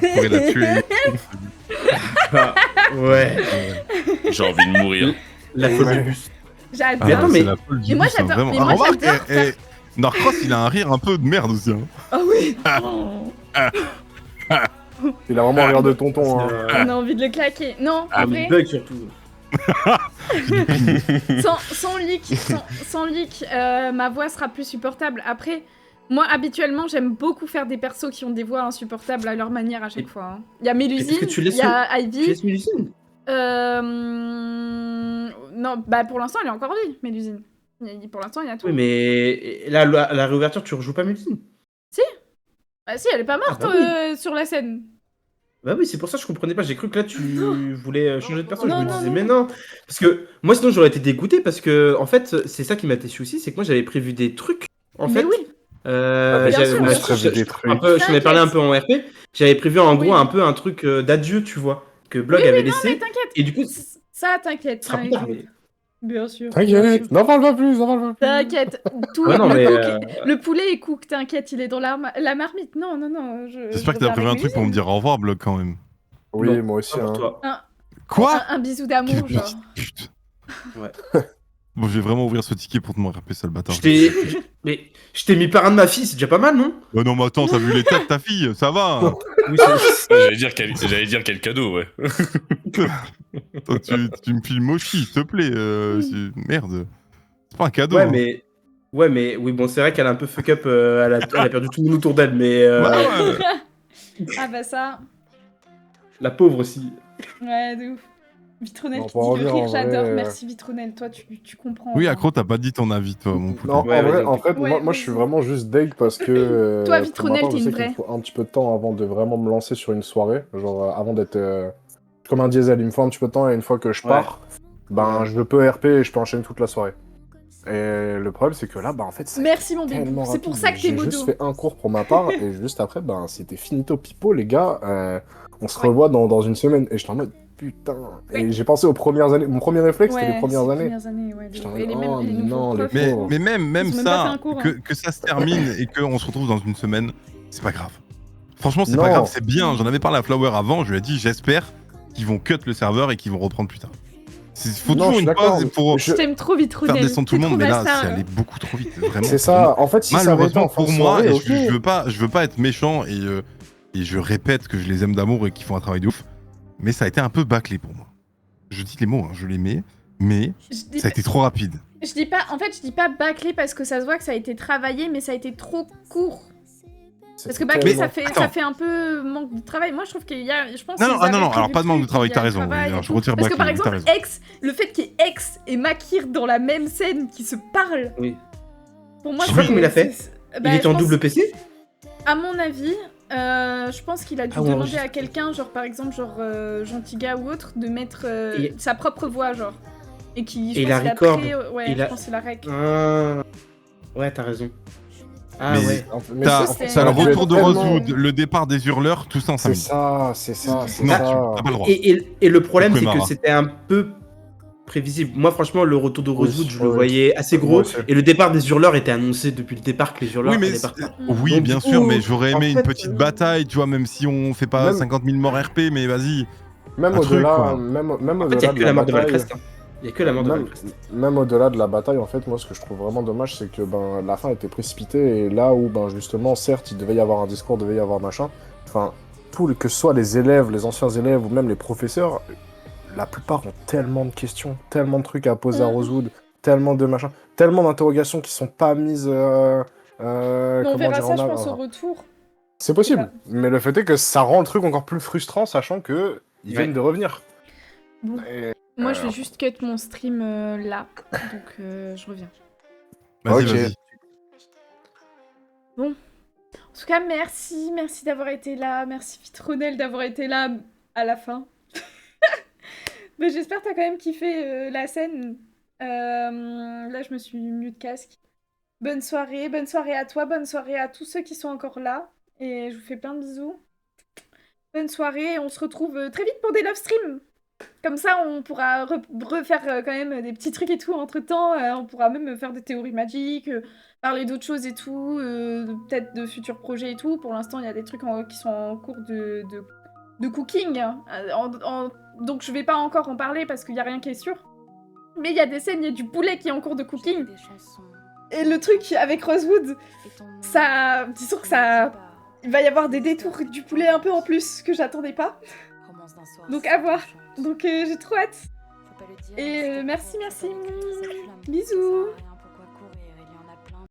On pourrait la tuer. Ouais. J'ai envie de mourir. La folie. J'adore. Mais attends, mais- C'est la folle du Et moi, bus, hein, j'adore- vraiment. mais moi, Remarque, j'adore faire- Narcross, il a un rire un peu de merde aussi. Hein. Ah oui. Il a vraiment un rire de tonton. Hein. On a envie de le claquer. Non, en vrai, Bug surtout. sans leak, ma voix sera plus supportable. Après, moi, habituellement, j'aime beaucoup faire des persos qui ont des voix insupportables à leur manière à chaque fois. Hein. Il y a Mélusine, il y a Ivy. Tu laisses Mélusine? Non, bah pour l'instant, elle est encore vie, Mélusine. Pour l'instant, il y a tout. Oui, mais là, à la réouverture, tu rejoues pas Mélusine? Si. Bah si, elle est pas morte Ah bah sur la scène. Bah oui, c'est pour ça que je comprenais pas. J'ai cru que là, tu voulais changer de perso. Non, Je me non, disais, non. mais non. Parce que moi, sinon, j'aurais été dégoûté parce que, en fait, c'est ça qui m'a déçu aussi. C'est que moi, j'avais prévu des trucs. En Mais fait, oui. j'avais sûr, bah, bien sûr. j'en ai parlé un peu en RP. J'avais prévu en gros un peu un truc d'adieu, tu vois. que Blog Oui, avait non, mais laissé. t'inquiète. Et du coup, Ça, t'inquiète. sera plus tard, mais- Bien sûr. T'inquiète, n'en parle pas plus, n'en parle pas plus. T'inquiète. Tout Ouais, non, le, mais, le poulet est cook, t'inquiète, il est dans la marmite. Non, non, non. J'espère que t'as prévu un truc pour me dire au revoir, Blog, quand même. Oui, Non, moi aussi. pas pour Hein. toi. Quoi Un bisou d'amour, genre. Ouais. Bon, je vais vraiment ouvrir ce ticket pour te me rappeler, sale bâtard. Mais je t'ai mis parrain de ma fille, c'est déjà pas mal, non? Oh non, mais attends, t'as vu l'état de ta fille, ça va. Oui, J'allais dire quel cadeau, ouais. Attends, tu me files Moshi, s'il te plaît. Merde. C'est pas un cadeau. Ouais, hein. mais. Ouais, mais oui, bon, c'est vrai qu'elle a un peu fuck up, elle a perdu tout le monde autour d'elle, mais. Ah bah ça. La pauvre aussi. Ouais, de ouf. Vitronel Non, qui pour dit le revenir, rire, en vrai, j'adore. Merci Vitronel, toi tu comprends. Oui, hein. Accro, t'as pas dit ton avis, toi, mon poulet. Non, Ouais, en vrai, vas-y, en fait, Ouais, moi je suis vraiment juste deg parce que. Toi, pour Vitronel, ma part, t'es je sais une qu'il me vraie. faut un petit peu de temps avant de vraiment me lancer sur une soirée. Genre, avant d'être. Comme un diesel, il me faut un petit peu de temps et une fois que je pars, ben je peux RP et je peux enchaîner toute la soirée. Et le problème, c'est que là, bah en fait, c'est Merci mon bébé. tellement C'est pour rapide. ça que t'es J'ai juste modo. fait un cours pour ma part et juste après, ben c'était finito pipo, les gars. On se revoit dans une semaine. Et j'étais en mode putain. Et j'ai pensé aux premières années. Mon premier réflexe, c'était les premières années. Ouais, J'étais en et mode, les, oh les nouveaux non, les profs. pauvres. Mais même Ils ont même pas fait ça, un cours, que, hein. que ça se termine et qu'on se retrouve dans une semaine, c'est pas grave. Franchement, c'est Non. pas grave, c'est bien. J'en avais parlé à Flower avant, je lui ai dit, j'espère qu'ils vont cut le serveur et qu'ils vont reprendre plus tard. Faut Non, toujours je suis une d'accord, pause pour Je t'aime trop Vitronel. faire descendre tout le T'es monde, trop mais là, ma star, c'est hein. allé beaucoup trop vite. Vraiment. C'est ça. En fait, si ça avait été Malheureusement en fin de pour moi, soirée, et ok. je veux pas être méchant et je répète que je les aime d'amour et qu'ils font un travail de ouf, mais ça a été un peu bâclé pour moi. Je dis les mots, hein, je les mets, mais Je dis ça a été trop rapide. Je dis pas, en fait, je dis pas bâclé parce que ça se voit que ça a été travaillé, mais ça a été trop court. Parce que bâclé, ça fait un peu manque de travail. Moi, je trouve qu'il y a, je pense. Non, qu'ils avaient alors prévu pas de manque de le truc, travail, il y a t'as le raison. travail Oui, et je tout. retire Parce que bâclé, par t'as exemple, raison. le fait qu'il y ait Ex et Makir dans la même scène qui se parlent. Oui. Pour moi, Je sais pas comment il a fait. Bah, Il était je en pense- double PC? À mon avis, je pense qu'il a dû Ah ouais, demander enregistré. à quelqu'un, genre par exemple, Gentilga ou autre, de mettre Et- sa propre voix, genre. Et qui, je Et il pense a qu'il record. ouais, Il je a- pense qu'il a rec. Ah. Ouais, t'as raison. Ah Mais ouais. t'as le retour de Rosewood, le départ des hurleurs, tout ça en 5 C'est minutes. ça, c'est ça, c'est Non, ça. t'as pas le droit. Et le problème, C'est c'est que Mara. c'était un peu prévisible. Moi, franchement, le retour de Rosewood, je le oui. voyais assez Moi gros. aussi. Et le départ des hurleurs était annoncé depuis le départ que les hurleurs Oui, mais allaient partir. oui, Donc, bien du sûr, coup, mais j'aurais aimé en une fait, petite bataille, tu vois, même si on fait pas Même- 50 000 morts RP, mais vas-y. Même un truc, au-delà, quoi. même En fait, il n'y au-delà a de que la mort de bataille, Valcrest. Il n'y a que la mort de même, Valcrest. même au-delà de la bataille, en fait, moi, ce que je trouve vraiment dommage, c'est que ben, la fin était précipitée, et là où, ben, justement, certes, il devait y avoir un discours, devait y avoir machin, enfin, que ce soit les élèves, les anciens élèves, ou même les professeurs, la plupart ont tellement de questions, tellement de trucs à poser à Rosewood, tellement de machins, tellement d'interrogations qui sont pas mises, Mais on comment verra dire, ça, en je avant. pense, au retour. C'est possible, mais le fait est que ça rend le truc encore plus frustrant, sachant que ils viennent de revenir. Bon. Et, Moi, je vais juste cut mon stream là, donc je reviens. Vas-y, Ok. vas-y. Bon. En tout cas, merci d'avoir été là. Merci Vitronel d'avoir été là à la fin. Mais j'espère que t'as quand même kiffé la scène. Là, je me suis mis de casque. Bonne soirée à toi, bonne soirée à tous ceux qui sont encore là. Et je vous fais plein de bisous. Bonne soirée, et on se retrouve très vite pour des love streams. Comme ça, on pourra refaire quand même des petits trucs et tout entre-temps. On pourra même faire des théories magiques, parler d'autres choses et tout, peut-être de futurs projets et tout. Pour l'instant, il y a des trucs qui sont en cours de cooking. Hein. Donc je vais pas encore en parler parce qu'il y a rien qui est sûr. Mais il y a des scènes, il y a du poulet qui est en cours de cooking. Et le truc avec Rosewood, ça... Disons que ça... Il va y avoir des détours du poulet un peu en plus que j'attendais pas. Donc à voir. Donc j'ai trop hâte. Et merci. Bisous.